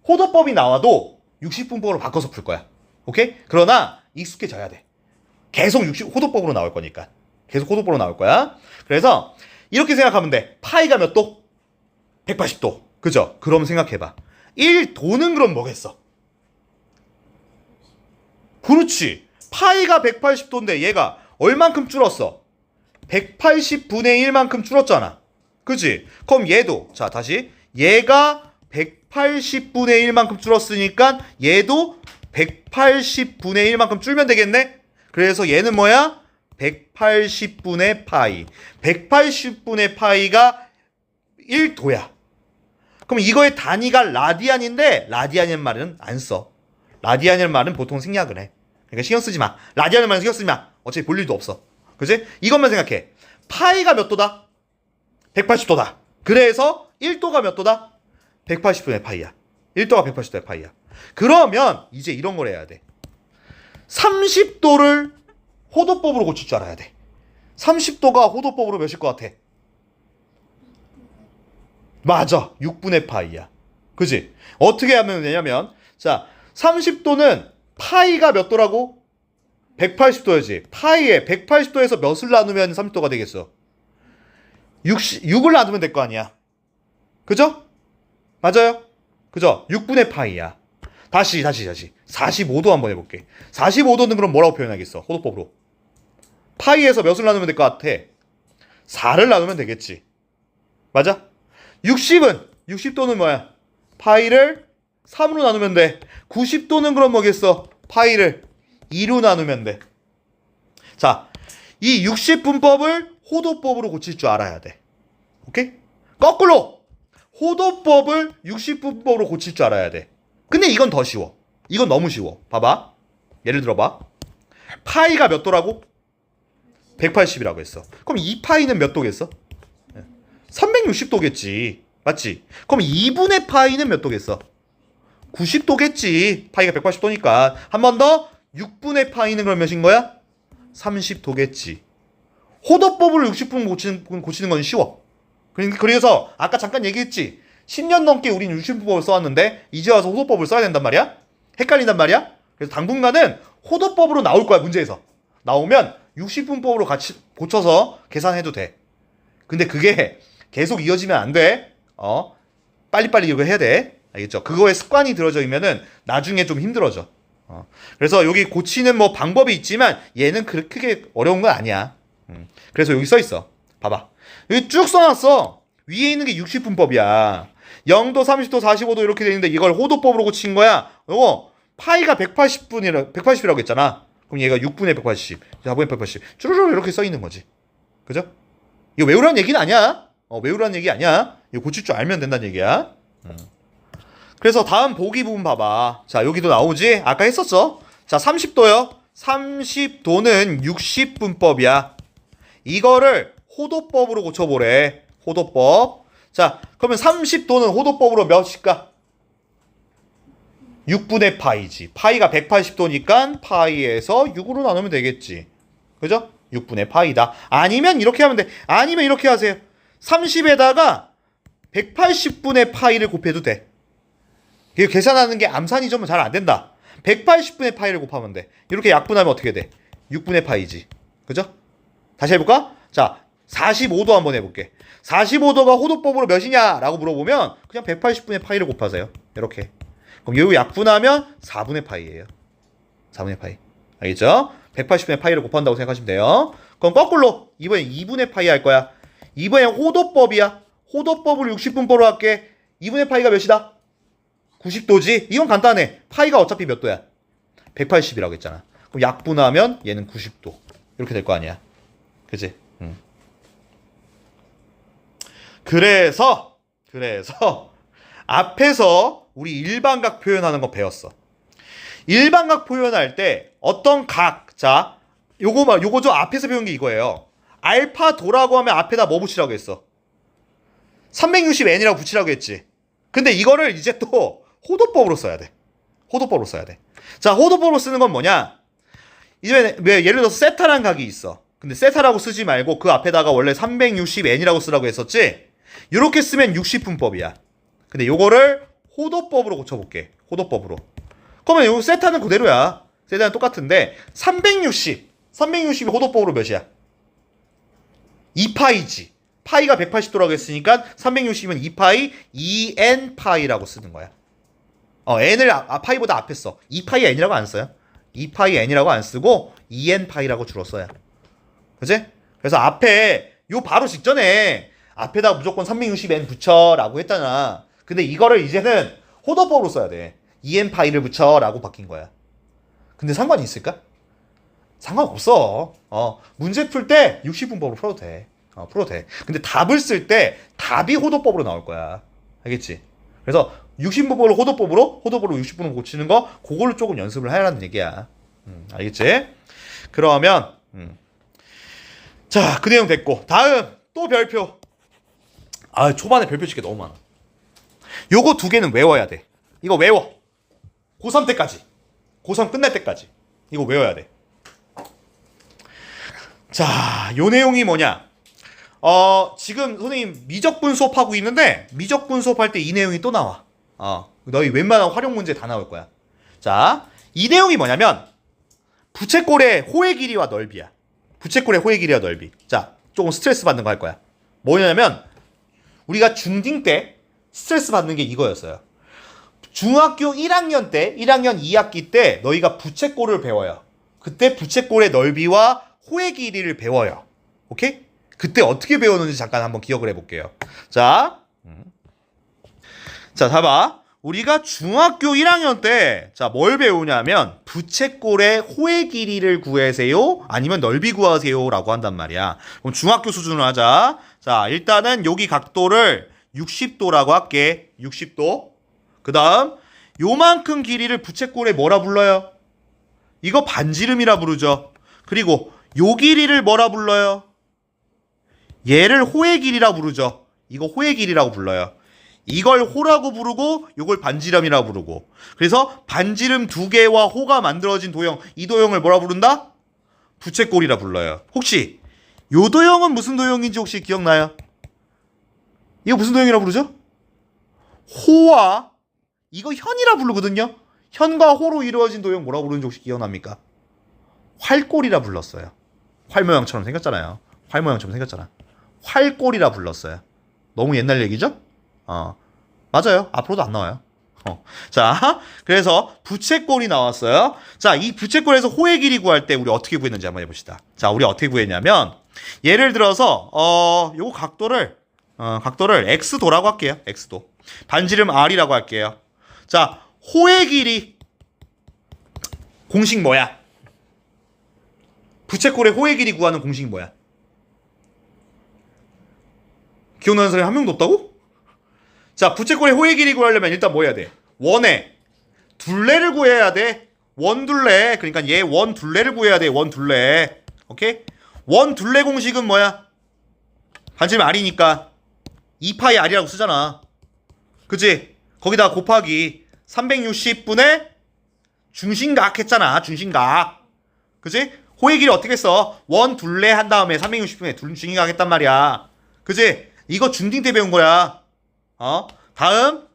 호도법이 나와도 60분법으로 바꿔서 풀 거야. 오케이? 그러나 익숙해져야 돼. 계속 호도법으로 나올 거니까. 계속 호도법으로 나올 거야. 그래서 이렇게 생각하면 돼. 파이가 몇 도? 180도. 그죠? 그럼 생각해봐. 1도는 그럼 뭐겠어? 그렇지. 파이가 180도인데 얘가 얼만큼 줄었어? 180분의 1만큼 줄었잖아. 그치? 그럼 얘도 자 다시 얘가 180분의 1만큼 줄었으니까 얘도 180분의 1만큼 줄면 되겠네? 그래서 얘는 뭐야? 180분의 파이. 180분의 파이가 1도야. 그럼 이거의 단위가 라디안인데 라디안이라는 말은 안 써. 라디안이라는 말은 보통 생략을 해. 그러니까 신경 쓰지 마. 라디안이라는 말은 신경 쓰지 마. 어차피 볼 일도 없어. 그치? 이것만 생각해. 파이가 몇 도다? 180도다. 그래서 1도가 몇 도다? 180분의 파이야. 1도가 180도의 파이야. 그러면 이제 이런 걸 해야 돼. 30도를 호도법으로 고칠 줄 알아야 돼. 30도가 호도법으로 몇일 것 같아? 맞아. 6분의 파이야. 그지? 어떻게 하면 되냐면, 자, 30도는 파이가 몇 도라고? 180도야지. 파이에 180도에서 몇을 나누면 30도가 되겠어? 6을 나누면 될 거 아니야. 그죠? 맞아요? 그죠? 6분의 파이야. 다시. 45도 한번 해볼게. 45도는 그럼 뭐라고 표현하겠어? 호도법으로. 파이에서 몇을 나누면 될 것 같아? 4를 나누면 되겠지. 맞아? 60도는 뭐야? 파이를 3으로 나누면 돼. 90도는 그럼 뭐겠어? 파이를 2로 나누면 돼. 자, 이 60분법을 호도법으로 고칠 줄 알아야 돼. 오케이? 거꾸로 호도법을 60분법으로 고칠 줄 알아야 돼. 근데 이건 더 쉬워. 이건 너무 쉬워. 봐봐. 예를 들어봐. 파이가 몇 도라고? 180이라고 했어. 그럼 이 파이는 몇 도겠어? 360도겠지. 맞지? 그럼 2분의 파이는 몇 도겠어? 90도겠지. 파이가 180도니까. 한 번 더. 6분의 파이는 그럼 몇인 거야? 30도겠지. 호도법을 60분 고치는 건 쉬워. 그래서 아까 잠깐 얘기했지. 10년 넘게 우린 60분법을 써왔는데 이제 와서 호도법을 써야 된단 말이야? 헷갈린단 말이야? 그래서 당분간은 호도법으로 나올 거야, 문제에서. 나오면 60분법으로 같이 고쳐서 계산해도 돼. 근데 그게 계속 이어지면 안 돼. 빨리빨리 이거 해야 돼. 알겠죠? 그거에 습관이 들어져 있면은 나중에 좀 힘들어져. 그래서 여기 고치는 뭐 방법이 있지만 얘는 크게 어려운 건 아니야. 그래서 여기 써 있어. 봐봐. 여기 쭉 써놨어. 위에 있는 게 60분법이야. 0도, 30도, 45도 이렇게 돼 있는데 이걸 호도법으로 고친 거야. 요거 파이가 180이라고 했잖아. 그럼 얘가 6분의 180, 4분의 180 쭈루루 이렇게 써 있는 거지. 그죠? 이거 외우라는 얘기는 아니야. 외우라는 얘기 아니야. 이거 고칠 줄 알면 된다는 얘기야. 그래서 다음 보기 부분 봐봐. 자, 여기도 나오지? 아까 했었죠? 자, 30도요. 30도는 60분법이야. 이거를 호도법으로 고쳐보래. 호도법. 자, 그러면 30도는 호도법으로 몇일까? 6분의 파이지. 파이가 180도니까 파이에서 6으로 나누면 되겠지. 그죠? 6분의 파이다. 아니면 이렇게 하면 돼. 아니면 이렇게 하세요. 30에다가 180분의 파이를 곱해도 돼. 이거 계산하는 게 암산이 좀 잘 안 된다. 180분의 파이를 곱하면 돼. 이렇게 약분하면 어떻게 돼? 6분의 파이지. 그죠? 다시 해볼까? 자, 45도 한번 해볼게. 45도가 호도법으로 몇이냐? 라고 물어보면 그냥 180분의 파이를 곱하세요. 이렇게. 그럼 요 약분하면 4분의 파이예요. 4분의 파이. 알겠죠? 180분의 파이를 곱한다고 생각하시면 돼요. 그럼 거꾸로 이번엔 2분의 파이 할 거야. 이번엔 호도법이야. 호도법을 60분법으로 할게. 2분의 파이가 몇이다? 90도지? 이건 간단해. 파이가 어차피 몇 도야? 180이라고 했잖아. 그럼 약분하면 얘는 90도. 이렇게 될 거 아니야. 그치? 그래서 앞에서 우리 일반각 표현하는 거 배웠어. 일반각 표현할 때 어떤 각, 자, 요거 저 앞에서 배운 게 이거예요. 알파 도라고 하면 앞에다 뭐 붙이라고 했어? 360n이라고 붙이라고 했지. 근데 이거를 이제 또 호도법으로 써야 돼. 호도법으로 써야 돼. 자, 호도법으로 쓰는 건 뭐냐? 이제 왜 예를 들어서 세타라는 각이 있어. 근데 세타라고 쓰지 말고 그 앞에다가 원래 360n이라고 쓰라고 했었지? 이렇게 쓰면 60분법이야. 근데 요거를 호도법으로 고쳐볼게. 호도법으로. 그러면 요 세타는 그대로야. 세타는 똑같은데 360이 호도법으로 몇이야? 2파이지. 파이가 180도라고 했으니까 360이면 2파이 2n파이라고 쓰는 거야. n을 파이보다 앞에 써. 2파이 n이라고 안 써요. 2파이 n이라고 안 쓰고 2n파이라고 주로 써요. 그치? 그래서 앞에 요 바로 직전에 앞에다 무조건 360n 붙여라고 했잖아. 근데 이거를 이제는 호도법으로 써야 돼. 2n파이를 붙여라고 바뀐 거야. 근데 상관이 있을까? 상관없어. 문제 풀 때 60분법으로 풀어도 돼. 풀어도 돼. 근데 답을 쓸 때 답이 호도법으로 나올 거야. 알겠지? 그래서 60분법으로 호도법으로 60분을 고치는 거 그걸로 조금 연습을 하라는 얘기야. 알겠지? 그러면 자, 그 내용 됐고 다음 또 별표. 아, 초반에 별표 칠게 너무 많아. 요거 두 개는 외워야 돼. 이거 외워. 고3 때까지. 고3 끝날 때까지. 이거 외워야 돼. 자, 요 내용이 뭐냐? 지금 선생님 미적분 수업하고 있는데 미적분 수업할 때 이 내용이 또 나와. 너희 웬만한 활용 문제 다 나올 거야. 자, 이 내용이 뭐냐면 부채꼴의 호의 길이와 넓이야. 부채꼴의 호의 길이와 넓이. 자, 조금 스트레스 받는 거 할 거야. 뭐냐면 우리가 중딩 때 스트레스 받는 게 이거였어요. 중학교 1학년 때, 1학년 2학기 때 너희가 부채꼴을 배워요. 그때 부채꼴의 넓이와 호의 길이를 배워요. 오케이? 그때 어떻게 배웠는지 잠깐 한번 기억을 해볼게요. 자, 봐봐. 우리가 중학교 1학년 때, 자, 뭘 배우냐면, 부채꼴의 호의 길이를 구하세요? 아니면 넓이 구하세요? 라고 한단 말이야. 그럼 중학교 수준으로 하자. 자, 일단은 여기 각도를 60도라고 할게. 60도. 그 다음, 요만큼 길이를 부채꼴에 뭐라 불러요? 이거 반지름이라 부르죠. 그리고 요 길이를 뭐라 불러요? 얘를 호의 길이라 부르죠. 이거 호의 길이라고 불러요. 이걸 호라고 부르고 요걸 반지름이라고 부르고. 그래서 반지름 두 개와 호가 만들어진 도형, 이 도형을 뭐라 부른다? 부채꼴이라 불러요. 혹시 요 도형은 무슨 도형인지 혹시 기억나요? 이거 무슨 도형이라 부르죠? 호와 이거 현이라 부르거든요. 현과 호로 이루어진 도형 뭐라고 부르는지 혹시 기억납니까? 활꼴이라 불렀어요. 활 모양처럼 생겼잖아요. 활 모양처럼 생겼잖아. 활꼴이라 불렀어요. 너무 옛날 얘기죠? 맞아요. 앞으로도 안 나와요. 자, 그래서 부채꼴이 나왔어요. 자, 이 부채꼴에서 호의 길이 구할 때 우리 어떻게 구했는지 한번 해봅시다. 자, 우리 어떻게 구했냐면 예를 들어서 요 각도를 x도라고 할게요. x도. 반지름 r이라고 할게요. 자, 호의 길이 공식 뭐야? 부채꼴의 호의 길이 구하는 공식 뭐야? 기억나는 사람이 한 명도 없다고? 자, 부채꼴의 호의 길이 구하려면 일단 뭐 해야 돼? 원의 둘레를 구해야 돼. 원둘레. 그러니까 얘 원둘레를 구해야 돼. 원둘레. 오케이? 원둘레 공식은 뭐야? 반지름 r이니까 2파이 r이라고 쓰잖아. 그치? 거기다 곱하기 360분의 중심각 했잖아. 중심각. 그치? 호의 길이 어떻게 써? 원 둘레 한 다음에 360분의 중심각 했단 말이야. 그치? 이거 중딩 때 배운 거야. 다음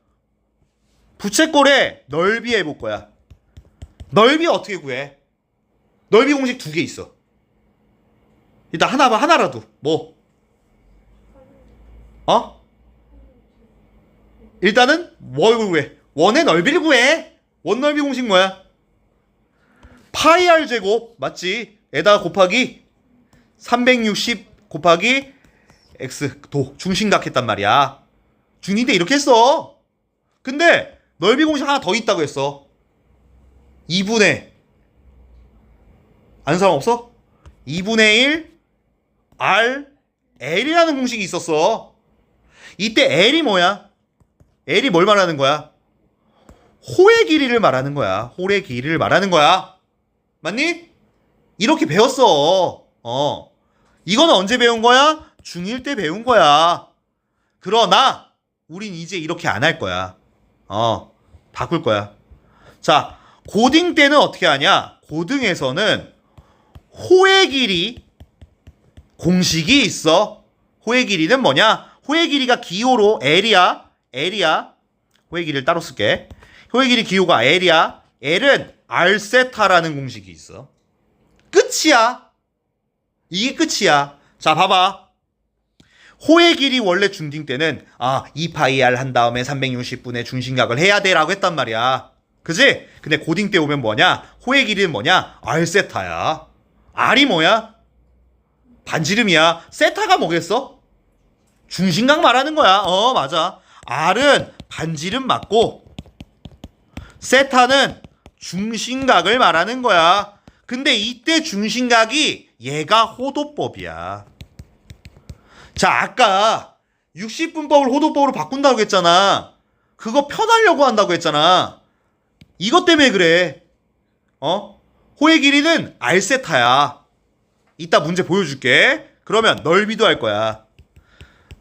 부채꼴의 넓이 해볼 거야. 넓이 어떻게 구해? 넓이 공식 두 개 있어. 일단 하나라도 뭐? 일단은 뭘 구해? 원의 넓이를 구해. 원 넓이 공식 뭐야? 파이 r 제곱 맞지? 에다가 곱하기 360 곱하기 x 도 중심각 했단 말이야. 중딩 때 이렇게 했어. 근데 넓이 공식 하나 더 있다고 했어. 2분의 아는 사람 없어? 2분의 1 r l이라는 공식이 있었어. 이때 l이 뭐야? l이 뭘 말하는 거야? 호의 길이를 말하는 거야. 호의 길이를 말하는 거야. 맞니? 이렇게 배웠어. 이거는 언제 배운 거야? 중1 때 배운 거야. 그러나 우린 이제 이렇게 안 할 거야. 바꿀 거야. 자, 고딩 때는 어떻게 하냐? 고등에서는 호의 길이 공식이 있어. 호의 길이는 뭐냐? 호의 길이가 기호로 L이야. 호의 길이를 따로 쓸게. 호의 길이 기호가 L이야. L은 R세타라는 공식이 있어. 끝이야. 이게 끝이야. 자, 봐봐. 호의 길이 원래 중딩 때는 2파이 r 한 다음에 360분의 중심각을 해야 돼 라고 했단 말이야. 그지? 근데 고딩 때 오면 뭐냐? 호의 길이는 뭐냐? R세타야. R이 뭐야? 반지름이야. 세타가 뭐겠어? 중심각 말하는 거야. 맞아. R은 반지름 맞고 세타는 중심각을 말하는 거야. 근데 이때 중심각이 얘가 호도법이야. 자, 아까 60분법을 호도법으로 바꾼다고 했잖아. 그거 편하려고 한다고 했잖아. 이것 때문에 그래. 호의 길이는 R세타야. 이따 문제 보여줄게. 그러면 넓이도 할 거야.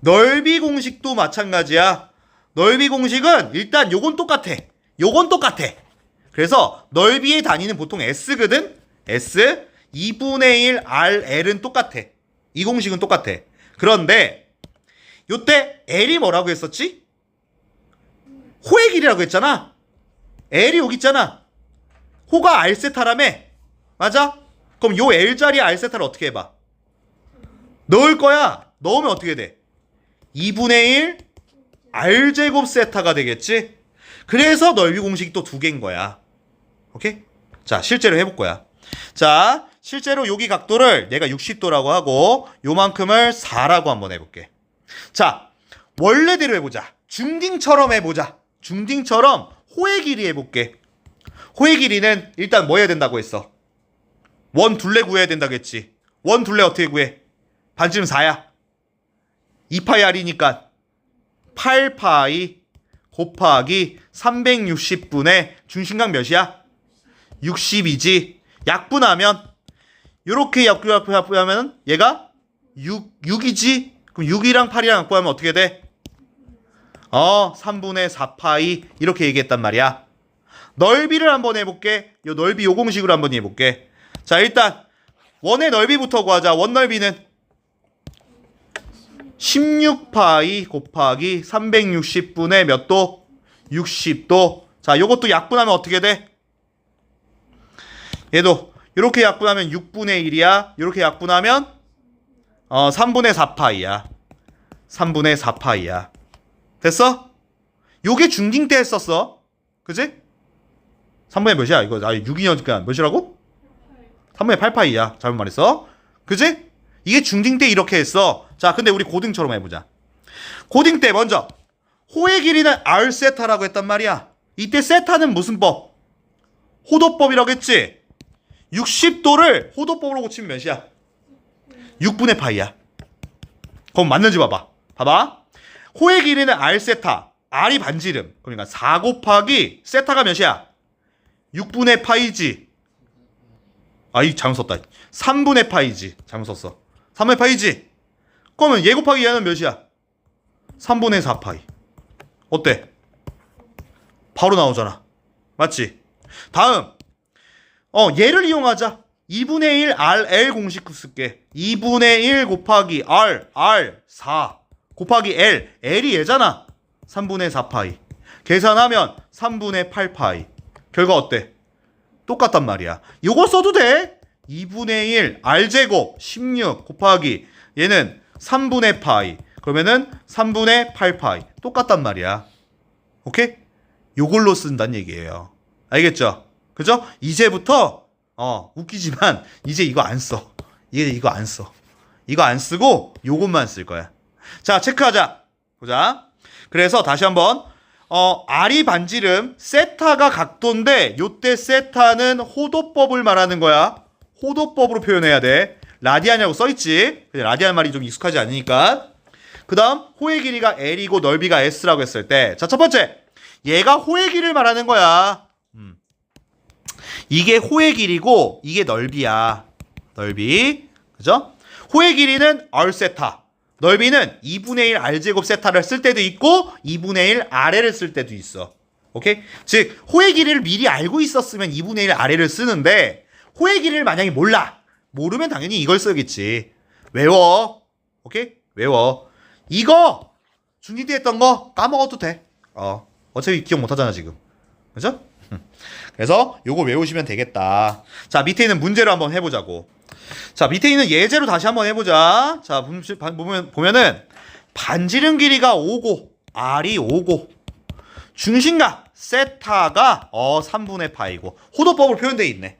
넓이 공식도 마찬가지야. 넓이 공식은 일단 요건 똑같아. 요건 똑같아. 그래서 넓이의 단위는 보통 S거든? S 2분의 1 RL은 똑같아. 이 공식은 똑같아. 그런데 요때 L이 뭐라고 했었지? 호의 길이라고 했잖아. L이 여기 있잖아. 호가 R세타라며. 맞아? 그럼 요 L자리에 R세타를 어떻게 해봐? 넣을 거야. 넣으면 어떻게 돼? 2분의 1 R제곱 세타가 되겠지? 그래서 넓이 공식이 또 두 개인 거야. 오케이? 자, 실제로 해볼 거야. 자, 실제로 여기 각도를 내가 60도라고 하고 요만큼을 4라고 한번 해볼게. 자, 원래대로 해보자. 중딩처럼 해보자. 중딩처럼 호의 길이 해볼게. 호의 길이는 일단 뭐 해야 된다고 했어? 원 둘레 구해야 된다고 했지. 원 둘레 어떻게 구해? 반지름 4야. 2파이 R이니까 8파이 곱하기 360분의 중심각 몇이야? 60이지. 약분하면 요렇게 약분하면 얘가 6이지. 그럼 6이랑 8이랑 약분하면 어떻게 돼? 3분의 4파이 이렇게 얘기했단 말이야. 넓이를 한번 해볼게. 요 넓이 요 공식으로 한번 해볼게. 자, 일단 원의 넓이부터 구하자. 원 넓이는 16파이 곱하기 360분의 몇 도? 60도. 자, 요것도 약분하면 어떻게 돼? 얘도 이렇게 약분하면 6분의 1이야. 이렇게 약분하면 3분의 4파이야. 3분의 4파이야. 됐어? 요게 중딩 때 했었어. 그지? 3분의 몇이야? 이거 6이니까 몇이라고? 3분의 8파이야. 잘못 말했어. 그지? 이게 중딩 때 이렇게 했어. 자, 근데 우리 고딩처럼 해보자. 고딩 때 먼저 호의 길이는 R세타라고 했단 말이야. 이때 세타는 무슨 법? 호도법이라고 했지? 60도를 호도법으로 고치면 몇이야? 6분의 파이야. 그럼 맞는지 봐봐. 봐봐. 호의 길이는 R세타. R이 반지름. 그러니까 4 곱하기 세타가 몇이야? 6분의 파이지. 이 잘못 썼다. 3분의 파이지. 잘못 썼어. 3분의 파이지. 그러면 얘 곱하기 얘는 몇이야? 3분의 4파이. 어때? 바로 나오잖아. 맞지? 다음. 얘를 이용하자. 2분의 1 RL 공식 쓸게. 2분의 1 곱하기 R 4 곱하기 L이 얘잖아. 3분의 4파이. 계산하면 3분의 8파이. 결과 어때? 똑같단 말이야. 이거 써도 돼. 2분의 1 R제곱 16 곱하기 얘는 3분의 파이. 그러면은 3분의 8파이. 똑같단 말이야. 오케이? 요걸로 쓴다는 얘기예요. 알겠죠? 그죠? 이제부터 웃기지만 이제 이거 안 써. 이거 안 써. 이거 안 쓰고 요것만 쓸 거야. 자, 체크하자. 보자. 그래서 다시 한번 R이 반지름, 세타가 각도인데 요때 세타는 호도법을 말하는 거야. 호도법으로 표현해야 돼. 라디안이라고 써있지. 근데 라디안 말이 좀 익숙하지 않으니까. 그 다음 호의 길이가 L이고 넓이가 S라고 했을 때, 자, 첫 번째 얘가 호의 길이를 말하는 거야. 이게 호의 길이고 이게 넓이야. 넓이. 그죠? 호의 길이는 R세타. 넓이는 2분의 1 R제곱 세타를 쓸 때도 있고 2분의 1 RL을 쓸 때도 있어. 오케이? 즉 호의 길이를 미리 알고 있었으면 2분의 1 RL을 쓰는데 호의 길이를 만약에 몰라. 모르면 당연히 이걸 써야겠지. 외워. 오케이? 외워. 이거 중딩 때 했던 거 까먹어도 돼. 어차피 기억 못하잖아 지금. 그죠? 그래서 요거 외우시면 되겠다. 자, 밑에 있는 문제를 한번 해보자고. 자, 밑에 있는 예제로 다시 한번 해보자. 자, 보면은 반지름 길이가 5고 R이 5고 중심각 세타가 3분의 파이고 호도법으로 표현되어 있네.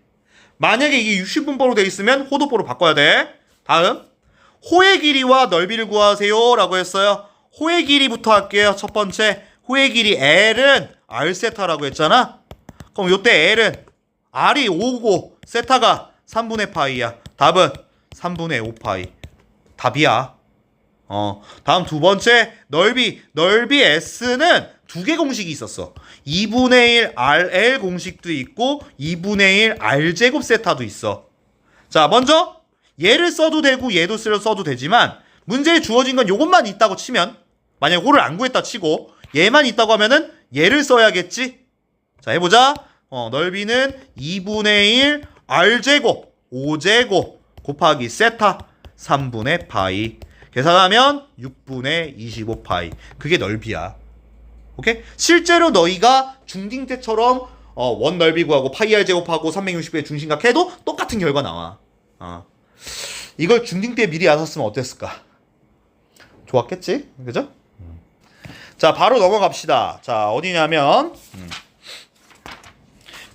만약에 이게 60분법으로 되어 있으면 호도법으로 바꿔야 돼. 다음 호의 길이와 넓이를 구하세요 라고 했어요. 호의 길이부터 할게요. 첫 번째 호의 길이 L은 R세타라고 했잖아. 그럼 요때 L은 R이 5고 세타가 3분의 파이야. 답은 3분의 5파이. 답이야. 다음 두 번째 넓이 S는 두 개 공식이 있었어. 2분의 1 RL 공식도 있고 2분의 1 R제곱 세타도 있어. 자, 먼저 얘를 써도 되고 얘도 써도 되지만 문제에 주어진 건 요것만 있다고 치면 만약에 호를 안 구했다 치고 얘만 있다고 하면은 얘를 써야겠지. 자 해보자. 넓이는 2분의 1 r제곱 5제곱 곱하기 세타 3분의 파이 계산하면 6분의 25파이 그게 넓이야. 오케이? 실제로 너희가 중딩 때처럼 원 넓이 구하고 파이 r 제곱하고 360의 중심각 해도 똑같은 결과 나와. 이걸 중딩 때 미리 알았으면 어땠을까? 좋았겠지? 그죠? 자 바로 넘어갑시다. 자 어디냐면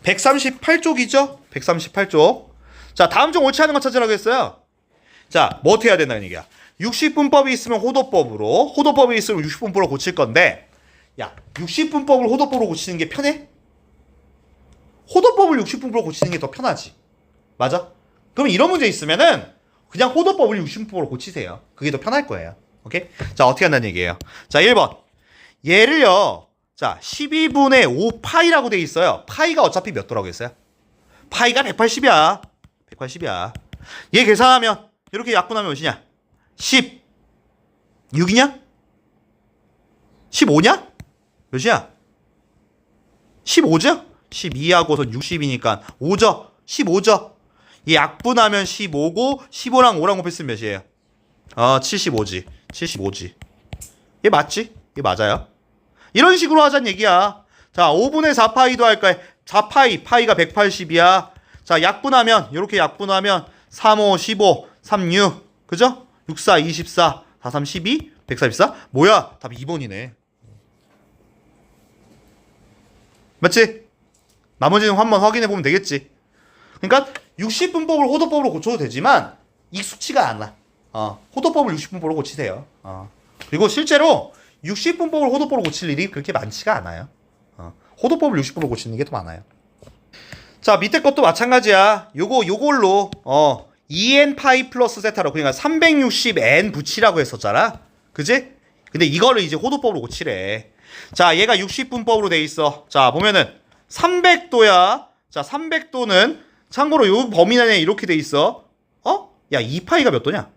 138쪽이죠? 138쪽. 자 다음 중 옳지 않은 거 찾으라고 했어요. 자 뭐 어떻게 해야 된다는 얘기야. 60분법이 있으면 호도법이 있으면 60분법으로 고칠 건데 야 60분법을 호도법으로 고치는 게 편해? 호도법을 60분법으로 고치는 게 더 편하지. 맞아? 그럼 이런 문제 있으면은 그냥 호도법을 60분법으로 고치세요. 그게 더 편할 거예요. 오케이? 자 어떻게 한다는 얘기예요. 자 1번 얘를요 자 12분의 5파이라고 돼 있어요. 파이가 어차피 몇 도라고 했어요? 파이가 180이야. 180이야. 얘 계산하면 이렇게 약분하면 몇이냐? 16이냐? 15냐? 몇이야? 15죠? 12하고선 60이니까 5죠? 15죠? 이 약분하면 15고 15랑 5랑 곱했으면 몇이에요? 75지. 75지. 얘 맞지? 얘 맞아요. 이런 식으로 하자는 얘기야. 자 5분의 4파이도 할까요? 4파이 파이가 180이야. 자 약분하면 이렇게 약분하면 35, 15, 36 그죠? 64, 24, 43, 12, 144 뭐야? 답이 2번이네. 맞지? 나머지는 한번 확인해보면 되겠지. 그러니까 60분법을 호도법으로 고쳐도 되지만 익숙치가 않아. 호도법을 60분법으로 고치세요. 그리고 실제로 60분법을 호도법으로 고칠 일이 그렇게 많지가 않아요. 호도법을 60분법으로 고치는 게 더 많아요. 자 밑에 것도 마찬가지야. 요걸로 en 파이 플러스 세타로 그러니까 360n 붙이라고 했었잖아. 그지? 근데 이거를 이제 호도법으로 고치래. 자 얘가 60분법으로 돼 있어. 자 보면은 300도야. 자 300도는 참고로 요 범위 안에 이렇게 돼 있어. 야 2파이가 몇 도냐?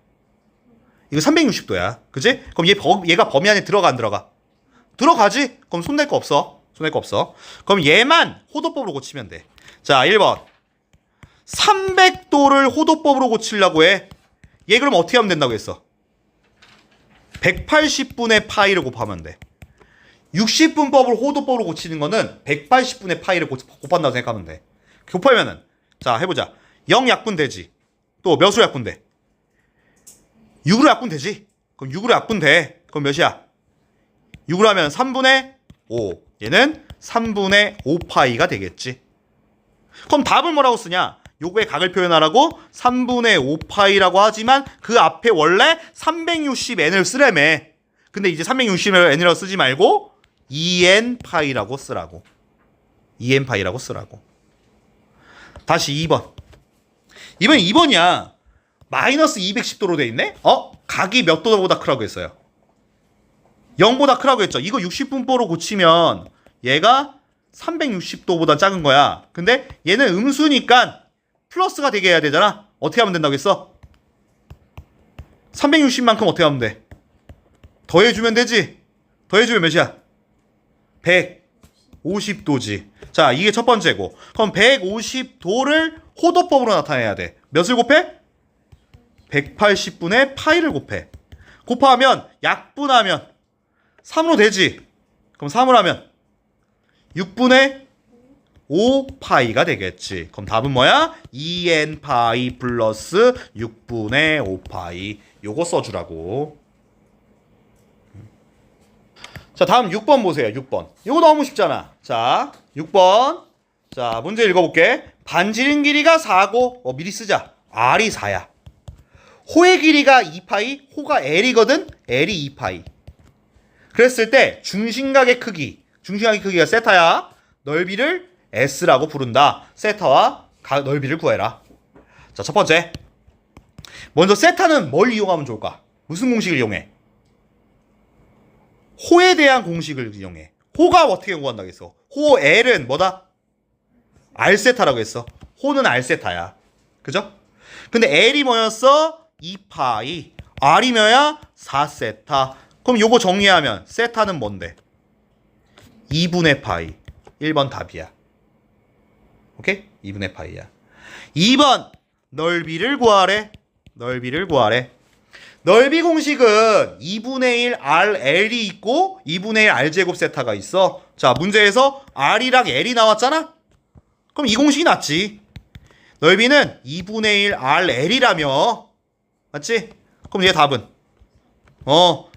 이거 360도야. 그지? 그럼 얘가 범위 안에 들어가 안 들어가? 들어가지? 그럼 손댈 거 없어. 그럼 얘만 호도법으로 고치면 돼. 자 1번 300도를 호도법으로 고치려고 해. 얘 그럼 어떻게 하면 된다고 했어? 180분의 파이를 곱하면 돼. 60분법을 호도법으로 고치는 거는 180분의 파이를 곱한다고 생각하면 돼. 곱하면은 자 해보자. 0 약분되지. 또 몇으로 약분돼? 6으로 약분되지. 그럼 6으로 약분돼. 그럼 몇이야? 6으로 하면 3분의 5. 얘는 3분의 5파이가 되겠지. 그럼 답을 뭐라고 쓰냐? 요거의 각을 표현하라고 3분의 5파이라고 하지만 그 앞에 원래 360n을 쓰래매. 근데 이제 360n이라고 쓰지 말고 2n 파이라고 쓰라고. 2n 파이라고 쓰라고. 다시 2번. 이번 2번이야. 마이너스 210도로 돼 있네? 각이 몇 도보다 크라고 했어요? 0보다 크라고 했죠. 이거 60분법으로 고치면 얘가 360도보다 작은 거야. 근데 얘는 음수니까 플러스가 되게 해야 되잖아. 어떻게 하면 된다고 했어? 360만큼 어떻게 하면 돼? 더해주면 되지. 더해주면 몇이야? 150도지. 자 이게 첫 번째고. 그럼 150도를 호도법으로 나타내야 돼. 몇을 곱해? 180분의 파이를 곱해. 곱하면 약분하면 3으로 되지. 그럼 3을 하면 6분의 5파이가 되겠지. 그럼 답은 뭐야? 2n 파이 플러스 6분의 5파이. 요거 써주라고. 자 다음 6번 보세요. 6번. 요거 너무 쉽잖아. 자 6번. 자 문제 읽어볼게. 반지름 길이가 4고 미리 쓰자. r이 4야. 호의 길이가 2파이, 호가 L이거든? L이 2파이. 그랬을 때 중심각의 크기가 세타야. 넓이를 S라고 부른다. 세타와 넓이를 구해라. 자, 첫 번째. 먼저 세타는 뭘 이용하면 좋을까? 무슨 공식을 이용해? 호에 대한 공식을 이용해. 호가 어떻게 구한다고 했어? 호 L은 뭐다? R세타라고 했어. 호는 R세타야. 그죠? 근데 L이 뭐였어? 2파이. R이 뭐야? 4세타. 그럼 요거 정리하면 세타는 뭔데? 2분의 파이. 1번 답이야. 오케이? 2분의 파이야. 2번 넓이를 구하래. 넓이를 구하래. 넓이 공식은 2분의 1 RL이 있고 2분의 1 R제곱 세타가 있어. 자, 문제에서 R이랑 L이 나왔잖아? 그럼 이 공식이 낫지. 넓이는 2분의 1 RL이라며. 맞지? 그럼 얘 답은?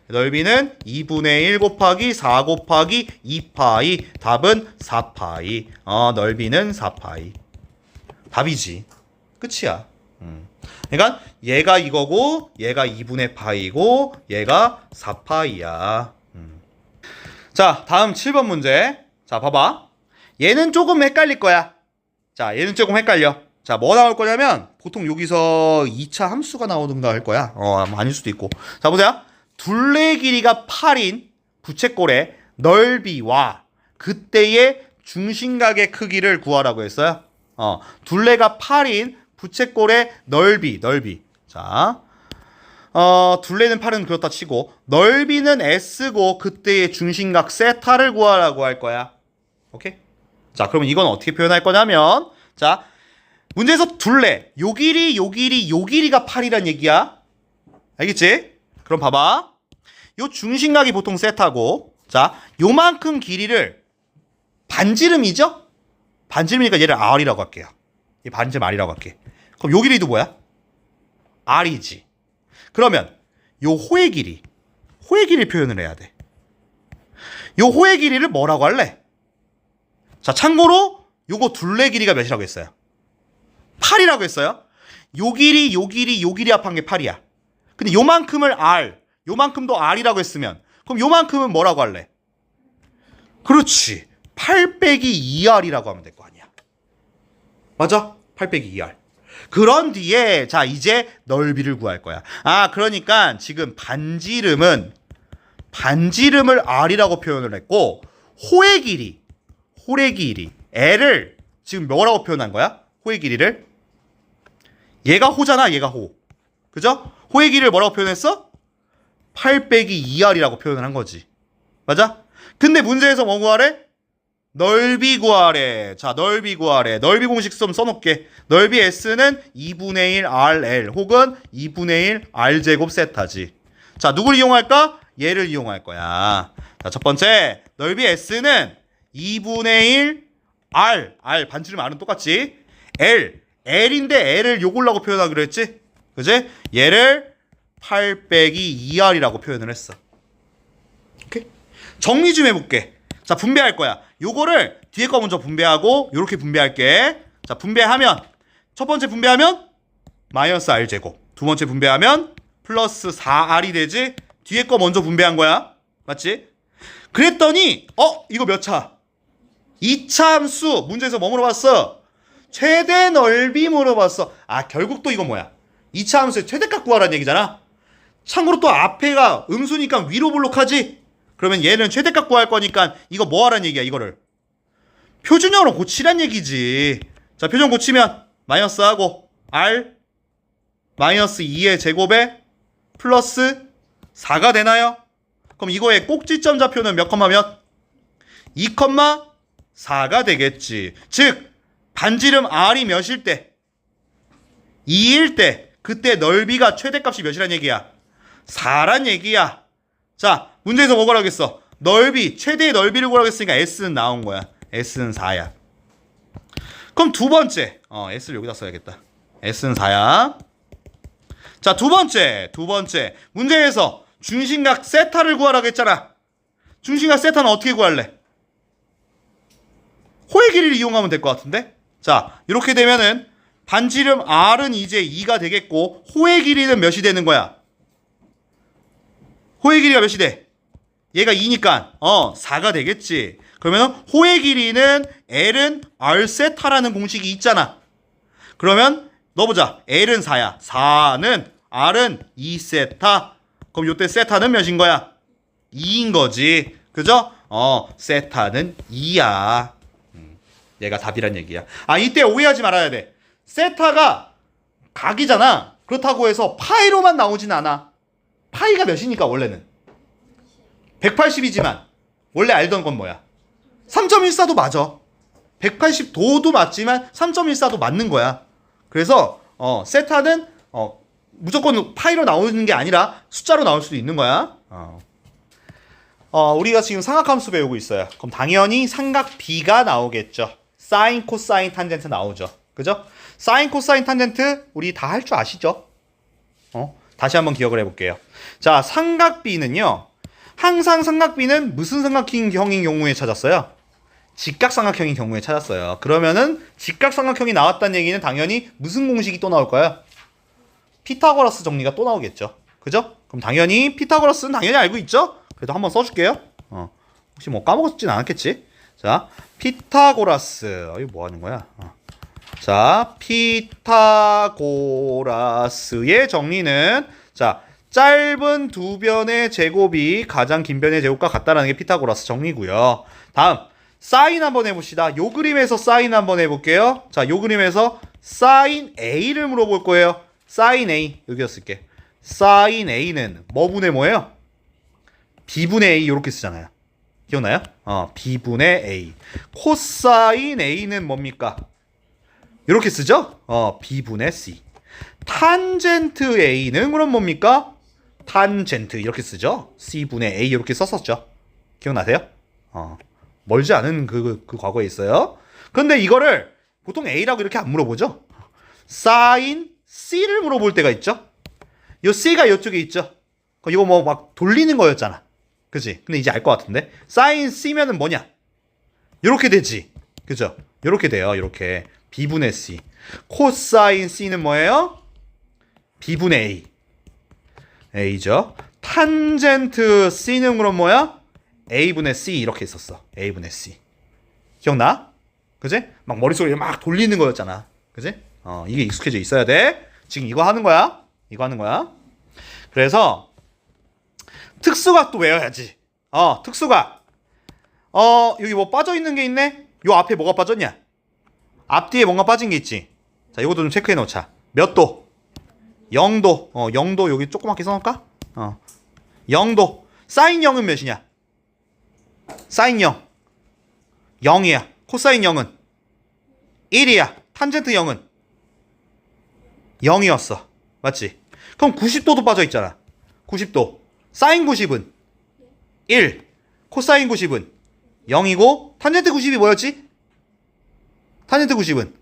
넓이는 2분의 1 곱하기 4 곱하기 2파이. 답은 4파이. 넓이는 4파이. 답이지. 끝이야. 그러니까 얘가 이거고 얘가 2분의 파이고 얘가 4파이야. 자, 다음 7번 문제. 자, 봐봐. 얘는 조금 헷갈릴 거야. 자, 얘는 조금 헷갈려. 자, 뭐 나올 거냐면 보통 여기서 2차 함수가 나오든가 할 거야. 아닐 수도 있고. 자, 보자. 둘레 길이가 8인 부채꼴의 넓이와 그때의 중심각의 크기를 구하라고 했어요. 둘레가 8인 부채꼴의 넓이. 자, 둘레는 8은 그렇다 치고 넓이는 S고 그때의 중심각 세타를 구하라고 할 거야. 오케이? 자, 그러면 이건 어떻게 표현할 거냐면, 자, 문제에서 둘레, 요 길이가 8이란 얘기야. 알겠지? 그럼 봐봐. 요 중심각이 보통 세타고, 자, 요만큼 길이를 반지름이죠? 반지름이니까 얘를 R이라고 할게요. 이 반지름 R이라고 할게. 그럼 요 길이도 뭐야? R이지. 그러면 요 호의 길이 표현을 해야 돼. 요 호의 길이를 뭐라고 할래? 자, 참고로 요거 둘레 길이가 몇이라고 했어요? 8이라고 했어요. 요 길이 합한 게 8이야. 근데 요만큼을 R, 요만큼도 R이라고 했으면 그럼 요만큼은 뭐라고 할래? 그렇지. 8 빼기 2R이라고 하면 될 거 아니야. 맞아? 8 빼기 2R. 그런 뒤에 자, 이제 넓이를 구할 거야. 그러니까 지금 반지름을 R이라고 표현을 했고 호의 길이 L을 지금 뭐라고 표현한 거야? 호의 길이를 얘가 호잖아. 얘가 호. 그죠? 호의 길이를 뭐라고 표현했어? 8 빼기 2R이라고 표현을 한 거지. 맞아? 근데 문제에서 뭐 구하래? 넓이 구하래. 자, 넓이 구하래. 넓이 공식 좀 써놓게. 넓이 S는 2분의 1 RL 혹은 2분의 1 R제곱 세타지. 자, 누굴 이용할까? 얘를 이용할 거야. 자, 첫 번째 넓이 S는 2분의 1 R 반지름 R은 똑같지. L인데 L을 요걸라고 표현하기로 했지. 그지? 얘를 8 빼기 2R이라고 표현을 했어. 오케이? 정리 좀 해볼게. 자, 분배할 거야. 요거를 뒤에 거 먼저 분배하고 요렇게 분배할게. 자, 분배하면 첫 번째 분배하면 마이너스 R제곱, 두 번째 분배하면 플러스 4R이 되지. 뒤에 거 먼저 분배한 거야. 맞지? 그랬더니 이거 몇 차? 2차 함수. 문제에서 뭐 물어봤어? 최대 넓이 물어봤어. 결국 또 이건 뭐야? 2차 함수의 최대값 구하라는 얘기잖아. 참고로 또 앞에가 음수니까 위로 볼록하지? 그러면 얘는 최대값 구할 거니까 이거 뭐 하라는 얘기야, 이거를? 표준형으로 고치란 얘기지. 자, 표준 고치면 마이너스 하고 R 마이너스 2의 제곱에 플러스 4가 되나요? 그럼 이거의 꼭지점 좌표는 몇 컴마 몇? 2,4가 되겠지. 즉 반지름 R이 몇일 때? 2일 때 그때 넓이가 최대값이 몇이란 얘기야? 4란 얘기야. 자, 문제에서 뭐 구하라고 했어? 넓이, 최대의 넓이를 구하라고 했으니까 S는 나온 거야. S는 4야. 그럼 두 번째, S를 여기다 써야겠다. S는 4야. 자, 두 번째 문제에서 중심각 세타를 구하라고 했잖아. 중심각 세타는 어떻게 구할래? 호의 길이를 이용하면 될 것 같은데? 자, 이렇게 되면은 반지름 R은 이제 2가 되겠고 호의 길이는 몇이 되는 거야? 호의 길이가 몇이 돼? 얘가 2니까 4가 되겠지. 그러면 호의 길이는 L은 R세타라는 공식이 있잖아. 그러면 넣어보자. L은 4야. 4는 R은 2세타. 그럼 요때 세타는 몇인 거야? 2인 거지. 그죠? 세타는 2야. 얘가 답이란 얘기야. 이때 오해하지 말아야 돼. 세타가 각이잖아. 그렇다고 해서 파이로만 나오진 않아. 파이가 몇이니까 원래는 180이지만 원래 알던 건 뭐야? 3.14도 맞아. 180도도 맞지만 3.14도 맞는 거야. 그래서 세타는 무조건 파이로 나오는 게 아니라 숫자로 나올 수도 있는 거야. 우리가 지금 삼각함수 배우고 있어요. 그럼 당연히 삼각 B가 나오겠죠. 사인, 코사인, 탄젠트 나오죠. 그죠? 사인, 코사인, 탄젠트 우리 다 할 줄 아시죠? 다시 한번 기억을 해볼게요. 자, 삼각 B는요. 항상 삼각 B는 무슨 삼각형인 경우에 찾았어요? 직각삼각형인 경우에 찾았어요. 그러면은 직각삼각형이 나왔다는 얘기는 당연히 무슨 공식이 또 나올까요? 피타고라스 정리가 또 나오겠죠. 그죠? 그럼 당연히 피타고라스는 당연히 알고 있죠? 그래도 한번 써줄게요. 혹시 뭐 까먹었진 않았겠지? 자, 피타고라스. 이거 뭐 하는 거야? 자, 피타고라스의 정리는 자, 짧은 두 변의 제곱이 가장 긴 변의 제곱과 같다라는 게 피타고라스 정리고요. 다음 사인 한번 해봅시다. 요 그림에서 사인 한번 해볼게요. 자, 요 그림에서 사인 A를 물어볼 거예요. 사인 A 여기다 쓸게. 사인 A는 뭐분의 뭐예요? B분의 A 이렇게 쓰잖아요. 기억나요? B분의 A. 코사인 A는 뭡니까? 이렇게 쓰죠? B분의 C. 탄젠트 A는 그럼 뭡니까? 탄젠트 이렇게 쓰죠? C분의 A 이렇게 썼었죠. 기억나세요? 멀지 않은 그 과거에 있어요. 근데 이거를 보통 A라고 이렇게 안 물어보죠? 사인 C를 물어볼 때가 있죠? 요 C가 이쪽에 있죠? 이거 뭐 막 돌리는 거였잖아. 그치? 근데 이제 알 것 같은데? 사인 C면은 뭐냐? 요렇게 되지. 그죠? 요렇게 돼요. 요렇게. B분의 C. 코사인 C는 뭐예요? B분의 A. A죠. 탄젠트 C는 그럼 뭐야? A분의 C 이렇게 있었어. A분의 C. 기억나? 그지? 막 머릿속에 막 돌리는 거였잖아. 그지? 이게 익숙해져 있어야 돼. 지금 이거 하는 거야. 이거 하는 거야. 그래서 특수각도 외워야지. 특수각. 여기 뭐 빠져있는 게 있네? 요 앞에 뭐가 빠졌냐? 앞뒤에 뭔가 빠진 게 있지. 자, 이것도 좀 체크해 놓자. 몇 도? 0도. 0도 여기 조그맣게 써놓을까? 0도. 사인 0은 몇이냐? 사인 0. 0이야. 코사인 0은 1이야. 탄젠트 0은 0이었어. 맞지? 그럼 90도도 빠져있잖아. 90도. 사인 90은 1. 코사인 90은 0이고 탄젠트 90이 뭐였지? 탄젠트 90은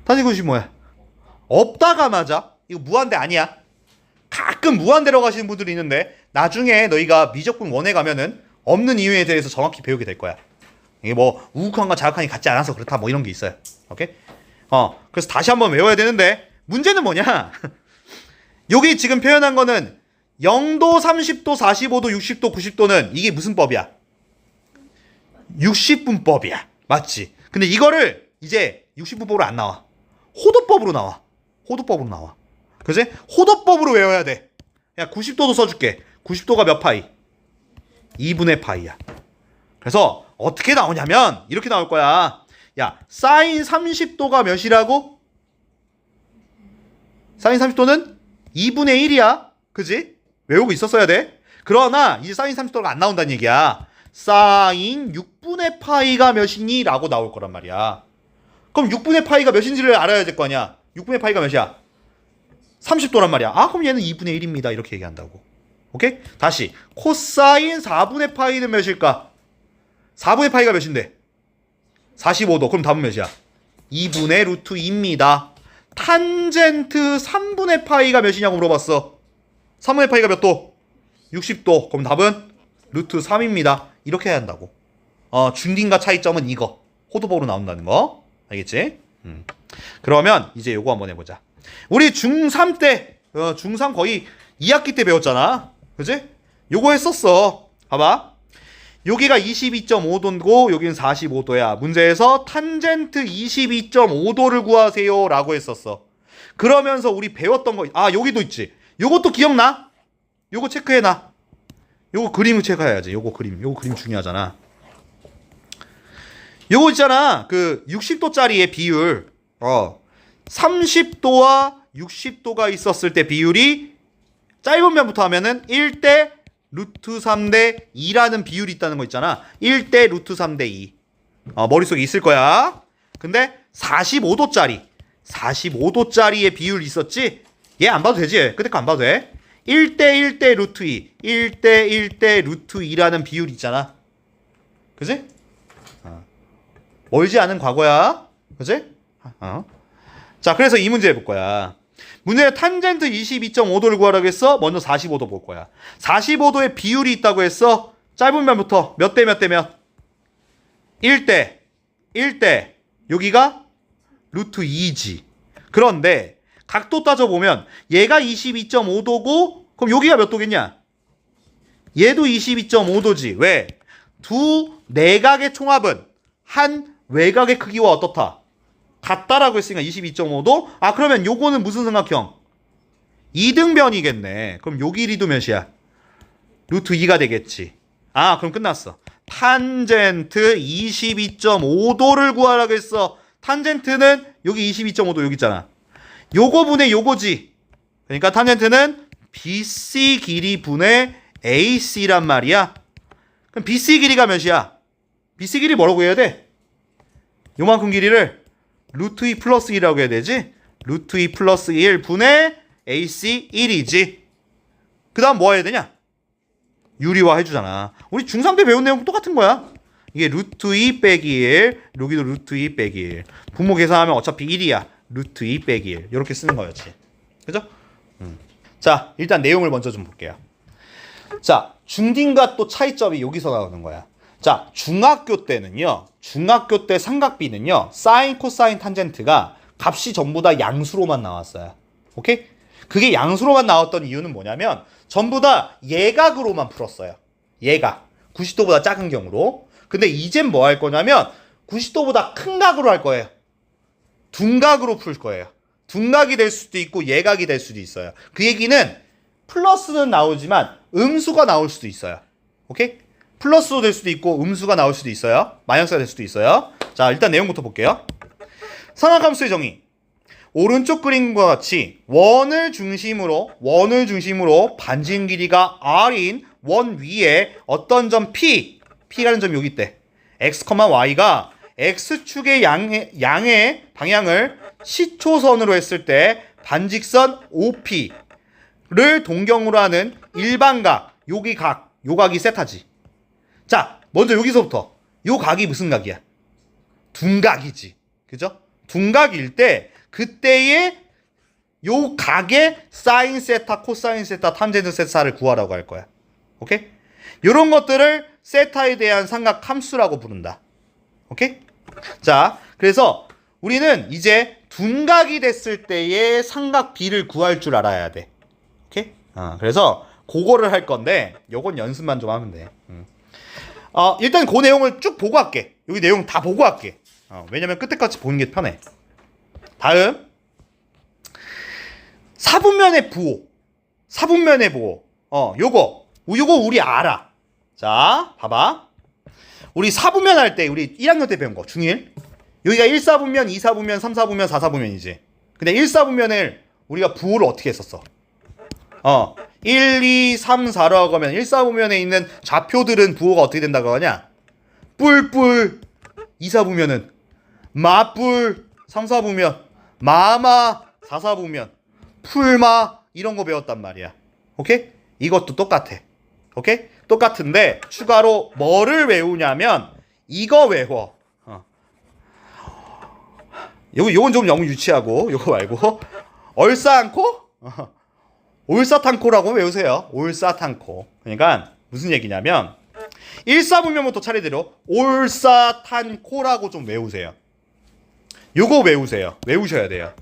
탄젠트 90 뭐야? 없다가 맞아. 이거 무한대 아니야. 가끔 무한대로 가시는 분들이 있는데 나중에 너희가 미적분 1에 가면은 없는 이유에 대해서 정확히 배우게 될 거야. 이게 뭐 우극한과 자극한이 같지 않아서 그렇다 뭐 이런 게 있어요. 오케이? 그래서 다시 한번 외워야 되는데 문제는 뭐냐? 여기 지금 표현한 거는 0도, 30도, 45도, 60도, 90도는 이게 무슨 법이야? 60분법이야. 맞지? 근데 이거를 이제 60분법으로 안 나와. 호도법으로 나와. 호도법으로 나와. 그지? 호도법으로 외워야 돼. 야, 90도도 써줄게. 90도가 몇 파이? 2분의 파이야. 그래서 어떻게 나오냐면 이렇게 나올 거야. 야, 사인 30도가 몇이라고? 사인 30도는 2분의 1이야. 그지? 외우고 있었어야 돼. 그러나 이제 사인 30도가 안 나온다는 얘기야. 사인 6분의 파이가 몇이니? 라고 나올 거란 말이야. 그럼 6분의 파이가 몇인지를 알아야 될 거 아니야. 6분의 파이가 몇이야? 30도란 말이야. 그럼 얘는 2분의 1입니다. 이렇게 얘기한다고. 오케이? 다시. 코사인 4분의 파이는 몇일까? 4분의 파이가 몇인데? 45도. 그럼 답은 몇이야? 2분의 루트 2입니다. 탄젠트 3분의 파이가 몇이냐고 물어봤어. 3분의 파이가 몇 도? 60도. 그럼 답은 루트 3입니다. 이렇게 해야 한다고. 중딩과 차이점은 이거. 호도법으로 나온다는 거. 알겠지? 그러면 이제 요거 한번 해보자. 우리 중3 때, 중3 거의 2학기 때 배웠잖아. 그지? 요거 했었어. 봐봐. 여기가 22.5도고 여기는 45도야. 문제에서 탄젠트 22.5도를 구하세요 라고 했었어. 그러면서 우리 배웠던 거, 여기도 있지. 요것도 기억나? 요거 체크해놔. 요거 그림을 체크해야지. 요거 그림 중요하잖아. 요거 있잖아. 그 60도짜리의 비율. 30도와 60도가 있었을 때 비율이 짧은 면부터 하면은 1대 루트 3대 2라는 비율이 있다는 거 있잖아. 1대 루트 3대 2. 머릿속에 있을 거야. 근데 45도짜리의 비율이 있었지? 얘 안 봐도 되지? 끝에 거 안 봐도 돼. 1대 1대 루트 2. 1대 1대 루트 2라는 비율이 있잖아. 그지? 멀지 않은 과거야. 그지? 자, 그래서 이 문제 해볼 거야. 문제는 탄젠트 22.5도를 구하라고 했어. 먼저 45도 볼 거야. 45도의 비율이 있다고 했어. 짧은 면부터 몇 대 몇 대 몇? 1대 1대 여기가 루트 2지. 그런데 각도 따져보면 얘가 22.5도고 그럼 여기가 몇 도겠냐? 얘도 22.5도지. 왜? 두 내각의 총합은 한 외곽의 크기와 어떻다? 같다라고 했으니까 22.5도? 그러면 요거는 무슨 삼각형? 이등변이겠네. 그럼 요 길이도 몇이야? 루트 2가 되겠지. 그럼 끝났어. 탄젠트 22.5도를 구하라고 했어. 탄젠트는 여기 22.5도 여기 있잖아. 요거 분의 요거지. 그러니까 탄젠트는 BC 길이 분의 AC란 말이야. 그럼 BC 길이가 몇이야? BC 길이 뭐라고 해야 돼? 요만큼 길이를 루트 2 플러스 2라고 해야 되지? 루트 2 플러스 1 분의 AC 1이지. 그 다음 뭐 해야 되냐? 유리화 해주잖아. 우리 중3 때 배운 내용 똑같은 거야. 이게 루트 2 빼기 1, 여기도 루트 2 빼기 1. 분모 계산하면 어차피 1이야. 루트 2 빼기 1. 이렇게 쓰는 거였지. 그죠? 자, 일단 내용을 먼저 좀 볼게요. 자, 중딩과 또 차이점이 여기서 나오는 거야. 자, 중학교 때는요. 중학교 때 삼각비는요. 사인, 코사인, 탄젠트가 값이 전부 다 양수로만 나왔어요. 오케이? 그게 양수로만 나왔던 이유는 뭐냐면 전부 다 예각으로만 풀었어요. 예각. 90도보다 작은 경우로. 근데 이젠 뭐 할 거냐면 90도보다 큰 각으로 할 거예요. 둔각으로 풀 거예요. 둔각이 될 수도 있고 예각이 될 수도 있어요. 그 얘기는 플러스는 나오지만 음수가 나올 수도 있어요. 오케이? 플러스도 될 수도 있고 음수가 나올 수도 있어요. 마이너스가 될 수도 있어요. 자, 일단 내용부터 볼게요. 삼각함수의 정의. 오른쪽 그림과 같이 원을 중심으로 반진 길이가 r인 원 위에 어떤 점 P라는 점이 여기 있대. x, y가 x축의 양의 방향을 시초선으로 했을 때 반직선 OP를 동경으로 하는 일반각, 요 각이 세타지. 자, 먼저 여기서부터 요 각이 무슨 각이야? 둔각이지. 그죠? 둔각일 때 그때의 요 각의 사인 세타, 코사인 세타, 탄젠트 세타를 구하라고 할 거야. 오케이? 요런 것들을 세타에 대한 삼각 함수라고 부른다. 오케이? 자, 그래서 우리는 이제 둔각이 됐을 때의 삼각 B를 구할 줄 알아야 돼. 오케이? 그래서 그거를 할 건데 요건 연습만 좀 하면 돼. 일단 그 내용을 쭉 보고 할게. 여기 내용 다 보고 할게. 왜냐면 끝에까지 보는 게 편해. 다음 4분면의 부호. 요거 우리 알아. 자, 봐봐. 우리 4분면 할 때 우리 1학년 때 배운 거 중1. 여기가 1사분면, 2사분면, 3사분면, 4사분면이지. 근데 1사분면을 우리가 부호를 어떻게 했었어? 1, 2, 3, 4라고 하면 1사분면에 있는 좌표들은 부호가 어떻게 된다고 하냐? 뿔뿔 2사분면은 마뿔 3사분면, 마마 4사분면, 풀마 이런 거 배웠단 말이야. 오케이? 이것도 똑같아. 오케이? 똑같은데 추가로 뭐를 외우냐면 이거 외워. 요건 좀 너무 유치하고 요거 말고 얼싸안코? 올사탄코라고 외우세요. 올사탄코. 그러니까 무슨 얘기냐면 1사분면부터 차례대로 올사탄코라고 좀 외우세요. 요거 외우세요. 외우셔야 돼요.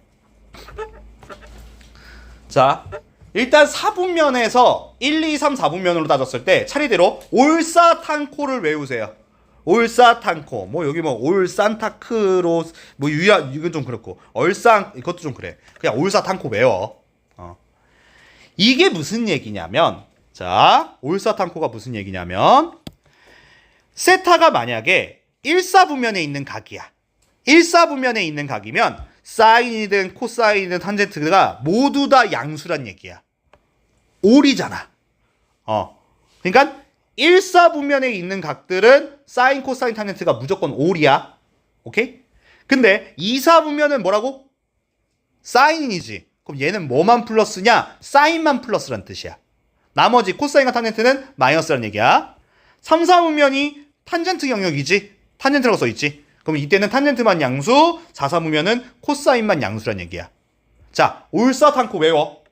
자, 일단 4분면에서 1, 2, 3, 4분면으로 따졌을 때 차례대로 올사탄코를 외우세요. 올사탄코. 뭐 여기 뭐 올산타크로스 뭐 이건 좀 그렇고 얼산 이것도 좀 그래. 그냥 올사탄코 외워. 이게 무슨 얘기냐면 자, 올사탄코가 무슨 얘기냐면 세타가 만약에 1사분면에 있는 각이야. 1사분면에 있는 각이면 사인이든 코사인이든 탄젠트가 모두 다 양수란 얘기야. 올이잖아. 그러니까 일사분면에 있는 각들은 사인, 코사인, 탄젠트가 무조건 올이야. 오케이? 근데 이사분면은 뭐라고? 사인이지. 그럼 얘는 뭐만 플러스냐? 사인만 플러스란 뜻이야. 나머지 코사인과 탄젠트는 마이너스란 얘기야. 3, 4분면이 탄젠트 영역이지. 탄젠트라고 써있지. 그럼 이때는 탄젠트만 양수, 4, 4분면은 코사인만 양수란 얘기야. 자, 올사탄코 외워.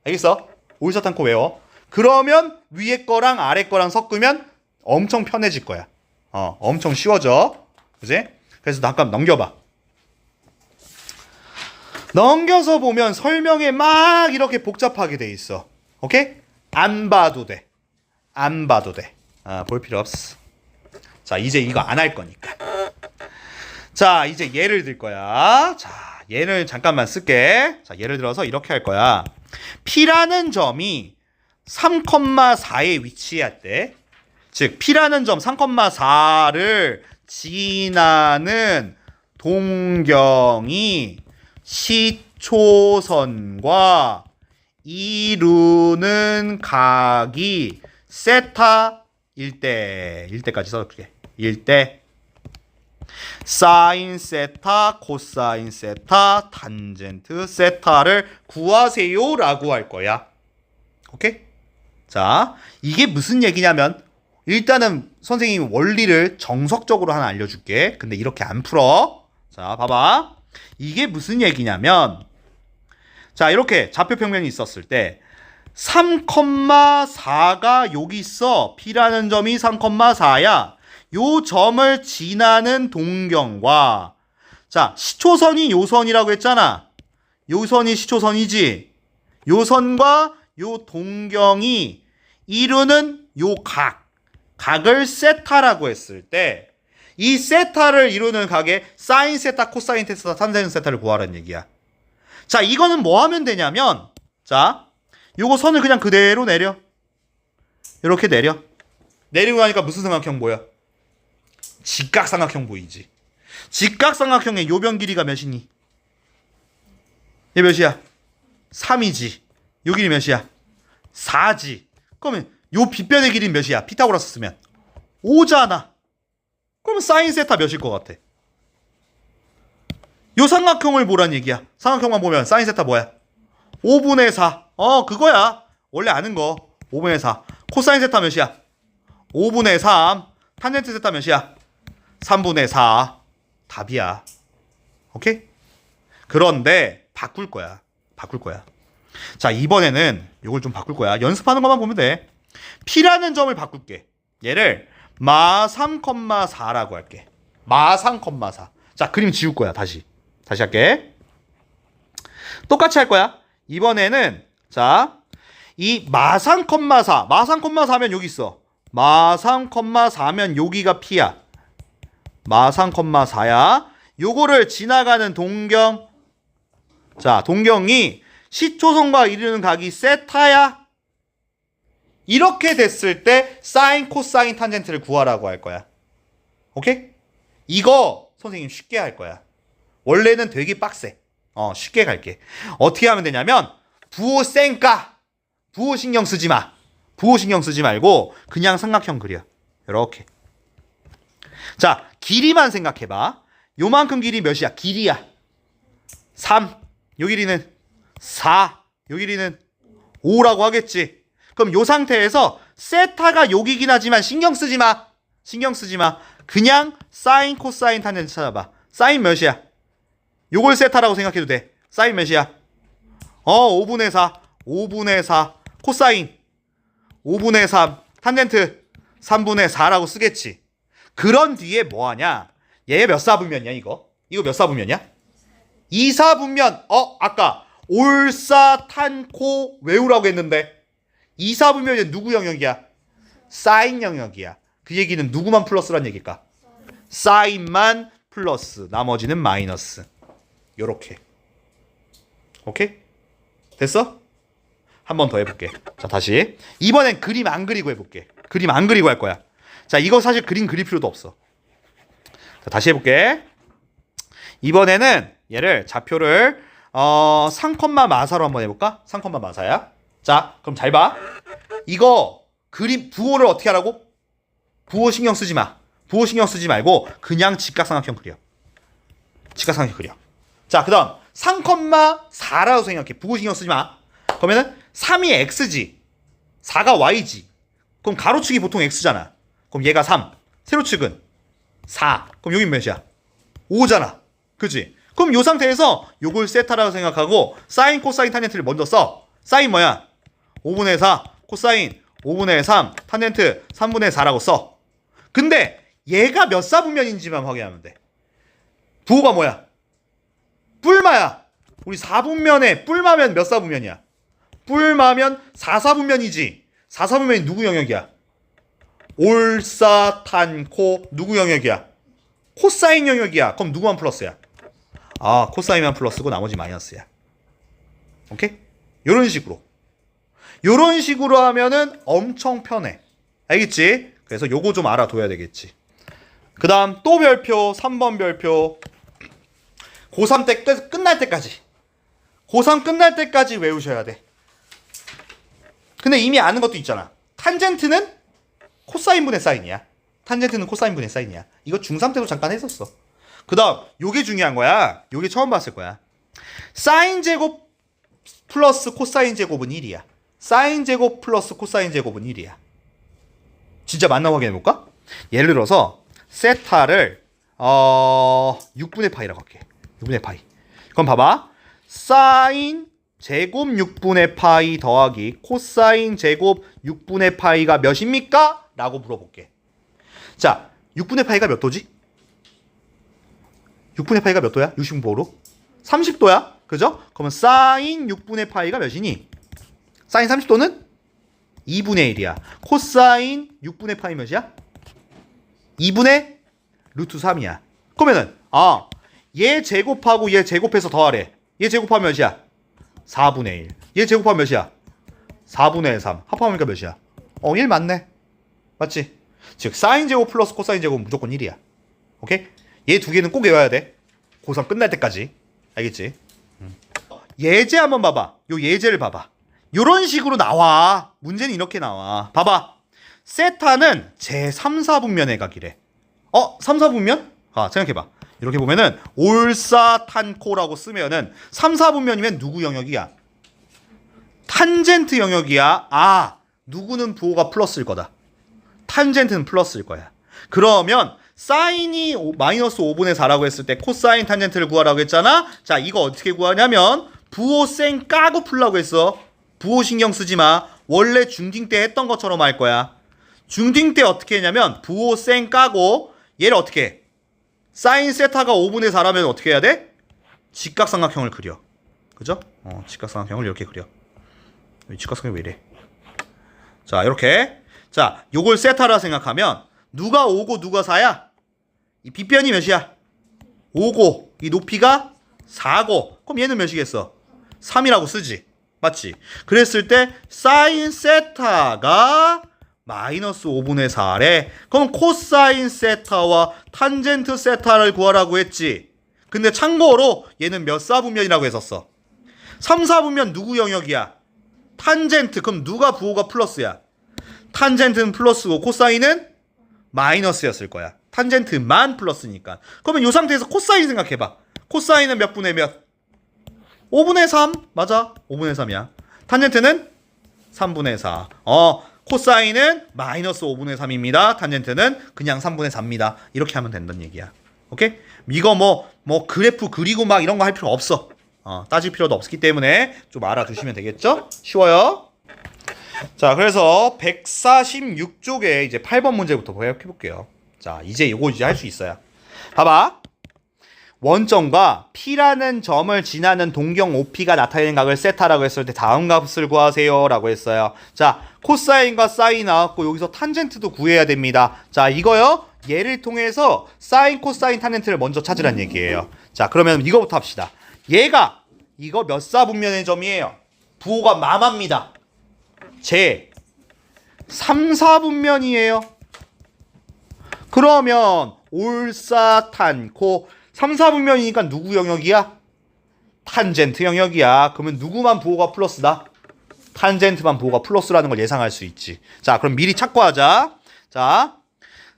알겠어? 올사탄코 외워. 그러면 위에 거랑 아래 거랑 섞으면 엄청 편해질 거야. 엄청 쉬워져. 그지? 그래서 잠깐 넘겨봐. 넘겨서 보면 설명에 막 이렇게 복잡하게 돼 있어. 오케이? 안 봐도 돼. 안 봐도 돼. 볼 필요 없어. 자, 이제 이거 안 할 거니까. 자, 이제 예를 들 거야. 자, 얘를 잠깐만 쓸게. 자, 예를 들어서 이렇게 할 거야. P라는 점이 3,4에 위치할 때, 즉 P라는 점 3,4를 지나는 동경이 시초선과 이루는 각이 세타일 때까지 써줄게. 일때 사인 세타, 코사인 세타, 탄젠트 세타를 구하세요 라고 할 거야. 오케이? 자, 이게 무슨 얘기냐면 일단은 선생님이 원리를 정석적으로 하나 알려줄게. 근데 이렇게 안 풀어. 자, 봐봐. 이게 무슨 얘기냐면, 자, 이렇게 좌표평면이 있었을 때 3,4가 여기 있어. P라는 점이 3,4야. 요 점을 지나는 동경과, 자, 시초선이 요 선이라고 했잖아. 요 선이 시초선이지. 요 선과 요 동경이 이루는 요 각을 세타라고 했을 때, 이 세타를 이루는 각의 사인 세타, 코사인 세타, 탄젠트 세타를 구하라는 얘기야. 자, 이거는 뭐 하면 되냐면, 자, 요거 선을 그냥 그대로 내려. 이렇게 내려. 내리고 나니까 무슨 삼각형 보여? 직각삼각형 보이지. 직각삼각형의 요변 길이가 몇이니? 얘 몇이야? 3이지. 요 길이 몇이야? 4지. 그러면 요 빗변의 길이는 몇이야? 피타고라스 쓰면 5잖아. 그러면 사인 세타 몇일 것 같아? 요 삼각형을 보란 얘기야. 삼각형만 보면 사인 세타 뭐야? 5분의 4. 그거야. 원래 아는 거. 5분의 4. 코사인 세타 몇이야? 5분의 3. 탄젠트 세타 몇이야? 3분의 4. 답이야. 오케이? 그런데 바꿀 거야. 자, 이번에는 이걸 좀 바꿀 거야. 연습하는 것만 보면 돼. P라는 점을 바꿀게. 얘를 마 3,4라고 할게. 마 3,4. 자, 그림 지울 거야. 다시 할게. 똑같이 할 거야. 이번에는 자, 이 마 3,4. 마 3,4면 여기 있어. 마 3,4면 여기가 P야. 마 3,4야. 요거를 지나가는 동경. 자, 동경이 시초선과 이루는 각이 세타야. 이렇게 됐을 때 사인, 코사인, 탄젠트를 구하라고 할 거야. 오케이? 이거 선생님 쉽게 할 거야. 원래는 되게 빡세. 쉽게 갈게. 어떻게 하면 되냐면 부호 쌩까. 부호 신경 쓰지 마. 부호 신경 쓰지 말고 그냥 삼각형 그려. 이렇게. 자, 길이만 생각해봐. 요만큼 길이 몇이야? 길이야. 3. 요 길이는 4. 요 길이는 5라고 하겠지. 그럼 요 상태에서 세타가 여기긴 하지만 신경 쓰지 마. 그냥 사인, 코사인, 탄젠트 찾아봐. 사인 몇이야? 요걸 세타라고 생각해도 돼. 사인 몇이야? 5분의 4. 5분의 4. 코사인 5분의 3. 탄젠트 3분의 4라고 쓰겠지. 그런 뒤에 뭐 하냐? 얘 몇 사분면이야, 이거? 이거 몇 사분면이야? 2사분면. 아까 올사탄코 외우라고 했는데 2사분면이 누구 영역이야? 사인 영역이야. 그 얘기는 누구만 플러스란 얘기일까? 사인만 플러스, 나머지는 마이너스. 요렇게. 오케이? 됐어? 한 번 더 해볼게. 자, 다시. 이번엔 그림 안 그리고 해볼게. 그림 안 그리고 할 거야. 자, 이거 사실 그림 그릴 필요도 없어. 자, 다시 해볼게. 이번에는 얘를 좌표를 3컴마 마사로 한번 해볼까? 3컴마 마사야. 자, 그럼 잘 봐. 이거 그림 부호를 어떻게 하라고? 부호 신경 쓰지 마. 부호 신경 쓰지 말고 그냥 직각삼각형 그려. 직각삼각형 그려. 자, 그 다음 3,4라고 생각해. 부호 신경 쓰지 마. 그러면은 3이 x지 4가 y지. 그럼 가로축이 보통 x잖아. 그럼 얘가 3. 세로축은 4. 그럼 여긴 몇이야? 5잖아. 그치? 그럼 요 상태에서 요걸 세타라고 생각하고 사인 코사인 탄젠트를 먼저 써. 사인 뭐야? 5분의 4 코사인 5분의 3 탄젠트 3분의 4라고 써. 근데 얘가 몇 사분면인지만 확인하면 돼. 부호가 뭐야? 뿔마야. 우리 4분면에 뿔마면 몇 사분면이야? 뿔마면 4사분면이지. 4사분면이 누구 영역이야? 올사탄코 누구 영역이야? 코사인 영역이야. 그럼 누구만 플러스야? 아, 코사인만 플러스고 나머지 마이너스야. 오케이? 요런 식으로. 요런 식으로 하면은 엄청 편해. 알겠지? 그래서 요거 좀 알아둬야 되겠지. 그 다음 또 별표 3번 별표 고3 때 끝날 때까지 고3 끝날 때까지 외우셔야 돼. 근데 이미 아는 것도 있잖아. 탄젠트는 코사인분의 사인이야. 탄젠트는 코사인분의 사인이야. 이거 중3 때도 잠깐 했었어. 그 다음 요게 중요한 거야. 요게 처음 봤을 거야. 사인 제곱 플러스 코사인 제곱은 1이야. 사인 제곱 플러스 코사인 제곱은 1이야. 진짜 맞나 확인해볼까? 예를 들어서 세타를 6분의 파이라고 할게. 6분의 파이. 그럼 봐봐. 사인 제곱 6분의 파이 더하기 코사인 제곱 6분의 파이가 몇입니까? 라고 물어볼게. 자, 6분의 파이가 몇 도지? 6분의 파이가 몇 도야? 65로? 30도야? 그죠? 그러면 사인 6분의 파이가 몇이니? 사인 30도는 2분의 1이야. 코사인 6분의 파이 몇이야? 2분의 루트 3이야. 그러면은 얘 제곱하고 얘 제곱해서 더하래. 얘 제곱하면 몇이야? 4분의 1. 얘 제곱하면 몇이야? 4분의 3. 합하면 몇이야? 1 맞네. 맞지? 즉 사인 제곱 플러스 코사인 제곱은 무조건 1이야. 오케이? 얘 두 개는 꼭 외워야 돼. 고3 끝날 때까지. 알겠지? 예제 한번 봐봐. 요 예제를 봐봐. 요런 식으로 나와. 문제는 이렇게 나와. 봐봐. 세타는 제 3, 4분면의 각이래. 3, 4분면? 생각해봐. 이렇게 보면은 올사탄코라고 쓰면은 3, 4분면이면 누구 영역이야? 탄젠트 영역이야. 누구는 부호가 플러스일 거다. 탄젠트는 플러스일 거야. 그러면 사인이 마이너스 5분의 4라고 했을 때 코사인 탄젠트를 구하라고 했잖아. 자, 이거 어떻게 구하냐면 부호 쌩 까고 풀라고 했어. 부호 신경 쓰지 마. 원래 중딩 때 했던 것처럼 할 거야. 중딩 때 어떻게 했냐면 부호 쌩 까고 얘를 어떻게 해? 사인 세타가 5분의 4라면 어떻게 해야 돼? 직각삼각형을 그려. 그죠? 직각삼각형을 이렇게 그려. 직각삼각형이 왜 이래? 자, 이렇게. 자, 요걸 세타라 생각하면 누가 5고 누가 4야? 이 빗변이 몇이야? 5고 이 높이가 4고 그럼 얘는 몇이겠어? 3이라고 쓰지. 맞지? 그랬을 때 사인 세타가 마이너스 5분의 4래. 그럼 코사인 세타와 탄젠트 세타를 구하라고 했지. 근데 참고로 얘는 몇 사분면이라고 했었어? 3, 4분면 누구 영역이야? 탄젠트. 그럼 누가 부호가 플러스야? 탄젠트는 플러스고 코사인은 마이너스였을 거야. 탄젠트만 플러스니까. 그러면 이 상태에서 코사인 생각해봐. 코사인은 몇 분의 몇? 5분의 3. 맞아. 5분의 3이야. 탄젠트는 3분의 4. 코사인은 마이너스 5분의 3입니다. 탄젠트는 그냥 3분의 4입니다. 이렇게 하면 된다는 얘기야. 오케이? 이거 뭐 그래프 그리고 막 이런 거 할 필요 없어. 따질 필요도 없기 때문에 좀 알아두시면 되겠죠? 쉬워요. 자, 그래서 146쪽에 이제 8번 문제부터 해볼게요. 자, 이제 이거 이제 할 수 있어요. 봐봐. 원점과 P라는 점을 지나는 동경 OP가 나타내는 각을 세타라고 했을 때 다음 값을 구하세요 라고 했어요. 자, 코사인과 사인 나왔고 여기서 탄젠트도 구해야 됩니다. 자, 이거요. 얘를 통해서 사인, 코사인, 탄젠트를 먼저 찾으란 얘기예요. 자, 그러면 이거부터 합시다. 얘가 이거 몇 사분면의 점이에요? 부호가 마마입니다. 제 3, 4분면이에요. 그러면 올사탄코 3, 4분면이니까 누구 영역이야? 탄젠트 영역이야. 그러면 누구만 부호가 플러스다? 탄젠트만 부호가 플러스라는 걸 예상할 수 있지. 자, 그럼 미리 찾고 하자. 자,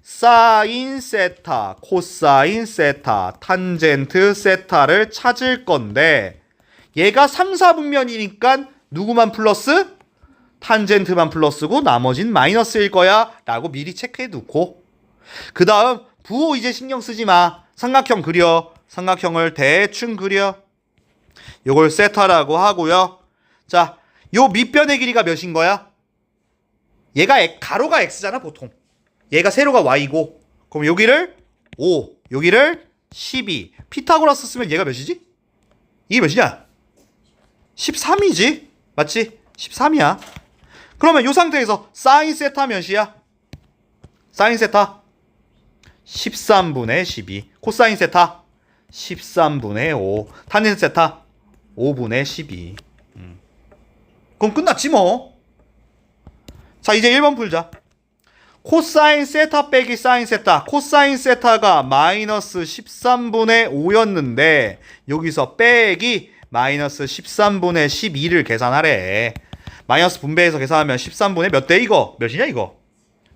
사인 세타, 코사인 세타, 탄젠트 세타를 찾을 건데 얘가 3, 4분면이니까 누구만 플러스? 탄젠트만 플러스고 나머진 마이너스일 거야 라고 미리 체크해 두고 그 다음 부호 이제 신경 쓰지 마. 삼각형 그려. 삼각형을 대충 그려. 요걸 세타라고 하고요. 자, 요 밑변의 길이가 몇인 거야? 얘가 가로가 x잖아 보통. 얘가 세로가 y고 그럼 여기를 5, 여기를 12. 피타고라스 쓰면 얘가 몇이지? 이게 몇이냐? 13이지? 맞지? 13이야. 그러면 이 상태에서 사인 세타 몇이야? 사인 세타 13분의 12. 코사인 세타 13분의 5. 탄젠트 세타 5분의 12. 그럼 끝났지 뭐. 자, 이제 1번 풀자. 코사인 세타 빼기 사인 세타. 코사인 세타가 마이너스 13분의 5였는데 여기서 빼기 마이너스 13분의 12를 계산하래. 마이너스 분배해서 계산하면 13분의 몇 대 이거? 몇이냐 이거?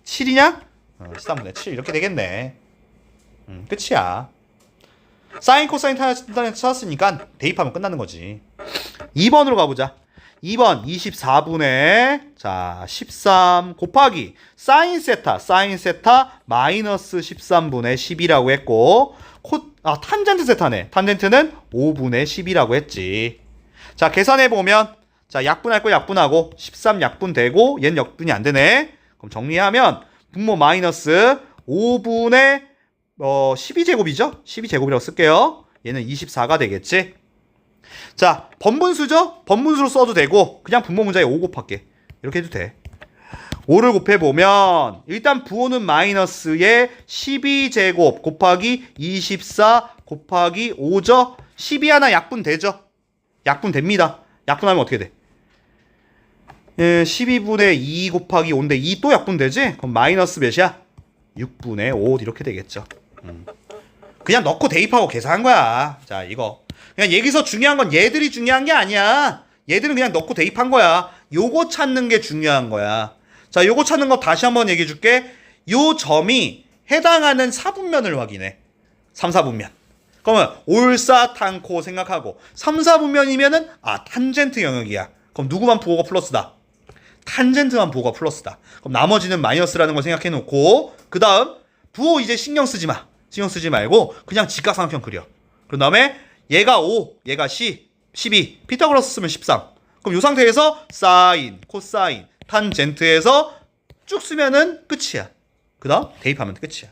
7이냐? 13분의 7 이렇게 되겠네. 끝이야. 사인 코사인 탄젠트 찾았으니까 대입하면 끝나는 거지. 2번으로 가보자. 2번 24분의 자 13 곱하기 사인 세타 마이너스 13분의 10이라고 했고 탄젠트 세타네. 탄젠트는 5분의 10이라고 했지. 자, 계산해보면 자, 약분할 거 약분하고 13 약분되고 얘는 약분이 안 되네. 그럼 정리하면 분모 마이너스 5분의 12제곱이죠? 12제곱이라고 쓸게요. 얘는 24가 되겠지. 자, 번분수죠? 번분수로 써도 되고 그냥 분모 문자에 5 곱할게. 이렇게 해도 돼. 5를 곱해보면 일단 부호는 마이너스에 12제곱 곱하기 24 곱하기 5죠? 12 하나 약분되죠? 약분됩니다. 약분하면 어떻게 돼? 12분의 2 곱하기 5인데 2 또 약분되지? 그럼 마이너스 몇이야? 6분의 5 이렇게 되겠죠. 그냥 넣고 대입하고 계산한 거야. 자, 이거 그냥 여기서 중요한 건 얘들이 중요한 게 아니야. 얘들은 그냥 넣고 대입한 거야. 요거 찾는 게 중요한 거야. 자, 요거 찾는 거 다시 한번 얘기해 줄게. 요 점이 해당하는 4분면을 확인해. 3, 4분면. 그러면 올사탄코 생각하고 3, 4분면이면은 탄젠트 영역이야. 그럼 누구만 부호가 플러스다? 탄젠트만 부호가 플러스다. 그럼 나머지는 마이너스라는 걸 생각해 놓고 그 다음 부호 이제 신경 쓰지 마. 신경 쓰지 말고 그냥 직각삼각형 그려. 그 다음에 얘가 5, 얘가 12. 피타고라스 쓰면 13. 그럼 이 상태에서 사인, 코사인, 탄젠트에서 쭉 쓰면은 끝이야. 그 다음 대입하면 끝이야.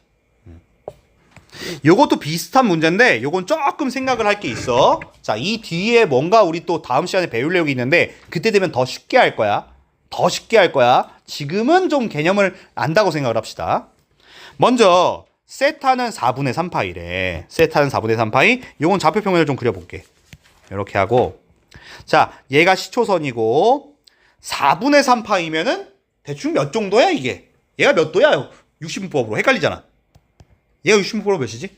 요것도 비슷한 문제인데 요건 조금 생각을 할 게 있어. 자, 이 뒤에 뭔가 우리 또 다음 시간에 배울 내용이 있는데 그때 되면 더 쉽게 할 거야. 더 쉽게 할 거야. 지금은 좀 개념을 안다고 생각을 합시다. 먼저 세타는 4분의 3파이래. 세타는 4분의 3파이. 요건 좌표평면을 좀 그려볼게. 이렇게 하고 자, 얘가 시초선이고 4분의 3파이면은 대충 몇 정도야 이게? 얘가 몇 도야? 60분법으로 헷갈리잖아. 얘가 60분법으로 몇이지?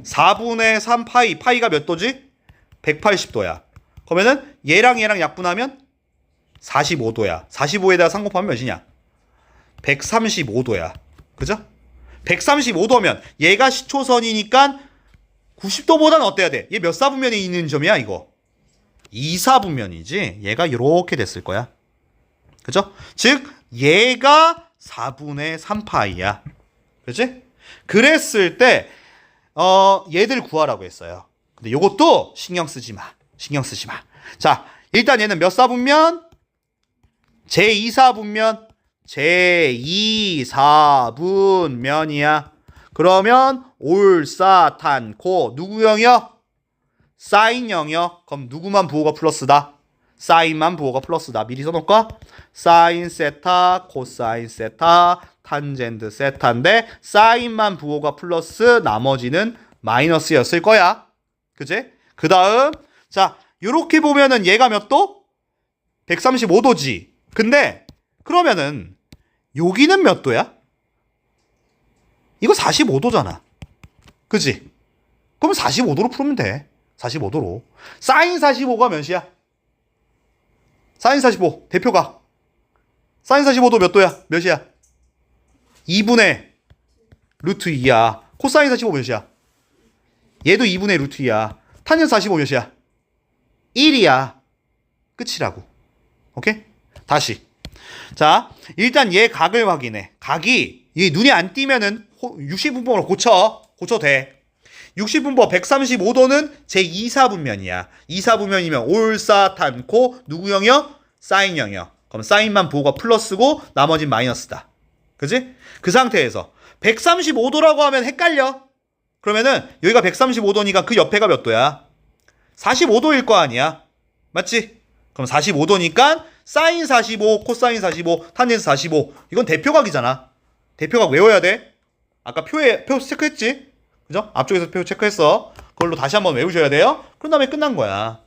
4분의 3파이. 파이가 몇 도지? 180도야. 그러면은 얘랑 약분하면 45도야. 45에다가 3 곱하면 몇이냐? 135도야. 그죠? 135도면 얘가 시초선이니까 90도보다는 어때야 돼? 얘 몇 사분면에 있는 점이야 이거? 2사분면이지. 얘가 이렇게 됐을 거야. 그죠? 즉 얘가 4분의 3파이야. 그치? 그랬을 때 얘들 구하라고 했어요. 근데 요것도 신경 쓰지 마. 신경 쓰지 마. 자, 일단 얘는 몇 사분면? 제2사분면. 제2사분면이야. 그러면 올사탄코 누구 영역? 사인 영역. 그럼 누구만 부호가 플러스다? 사인만 부호가 플러스다. 미리 써놓을까? 사인 세타, 코사인 세타, 탄젠트 세타인데 사인만 부호가 플러스 나머지는 마이너스였을 거야. 그치? 그 다음 자, 요렇게 보면은 얘가 몇 도? 135도지. 근데 그러면은 여기는 몇 도야? 이거 45도잖아. 그치? 그럼 45도로 풀면 돼. 45도로. 사인 45가 몇이야? 사인 45 대표각. 사인 45도 몇 도야? 몇이야? 2분의 루트 2야. 코사인 45 몇이야? 얘도 2분의 루트 2야. 탄젠트 45 몇이야? 1이야. 끝이라고. 오케이? 다시. 자, 일단 얘 각을 확인해. 각이 얘 눈이 안 띄면은 60분법으로 고쳐 돼. 60분법 135도는 제 2사분면이야. 2사분면이면 올사탄코 누구 영역? 사인 영역. 그럼 사인만 보호가 플러스고 나머진 마이너스다. 그지? 그 상태에서 135도라고 하면 헷갈려. 그러면은 여기가 135도니까 그 옆에가 몇 도야? 45도일 거 아니야. 맞지? 그럼 45도니까 사인 45, 코사인 45, 탄젠트 45. 이건 대표각이잖아. 대표각 외워야 돼. 아까 표 체크했지? 그죠? 앞쪽에서 표 체크했어. 그걸로 다시 한번 외우셔야 돼요. 그런 다음에 끝난 거야.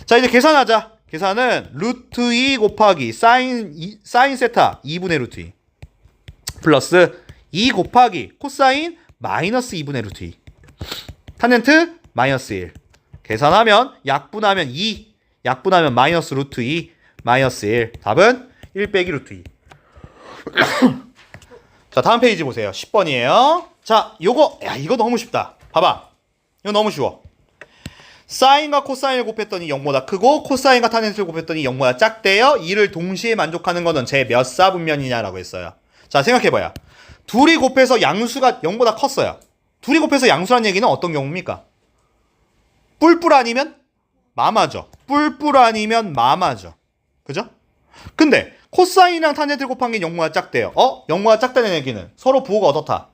자, 이제 계산하자. 계산은 루트 2 곱하기 사인 세타 2분의 루트 2 플러스 2 곱하기 코사인 마이너스 2분의 루트 2 탄젠트 마이너스 1 계산하면 약분하면 2 약분하면 마이너스 루트 2 마이너스 1 답은 1 빼기 루트 2 자, 다음 페이지 보세요. 10번이에요. 자, 이거 너무 쉽다. 봐봐. 이거 너무 쉬워. 사인과 코사인을 곱했더니 0보다 크고 코사인과 탄젠트를 곱했더니 0보다 작대요. 이를 동시에 만족하는 거는 제 몇 사분면이냐라고 했어요. 자, 생각해봐요. 둘이 곱해서 양수가 0보다 컸어요. 둘이 곱해서 양수란 얘기는 어떤 경우입니까? 뿔뿔 아니면 마마죠. 뿔뿔 아니면 마마죠. 그죠? 근데 코사인이랑 탄젠트를 곱한 게 0보다 작대요. 0보다 작다는 얘기는 서로 부호가 어떻다?